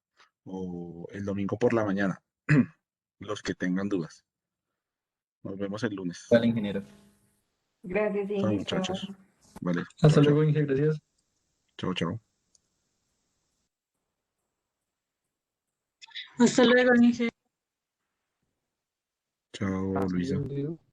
o el domingo por la mañana, los que tengan dudas. Nos vemos el lunes. Vale, ingeniero. Gracias, Chao, Inge. Chao. muchachos. Vale, Hasta chao. luego, Inge, gracias. Chao. Hasta luego, Inge. Chao, Luisa. Adiós.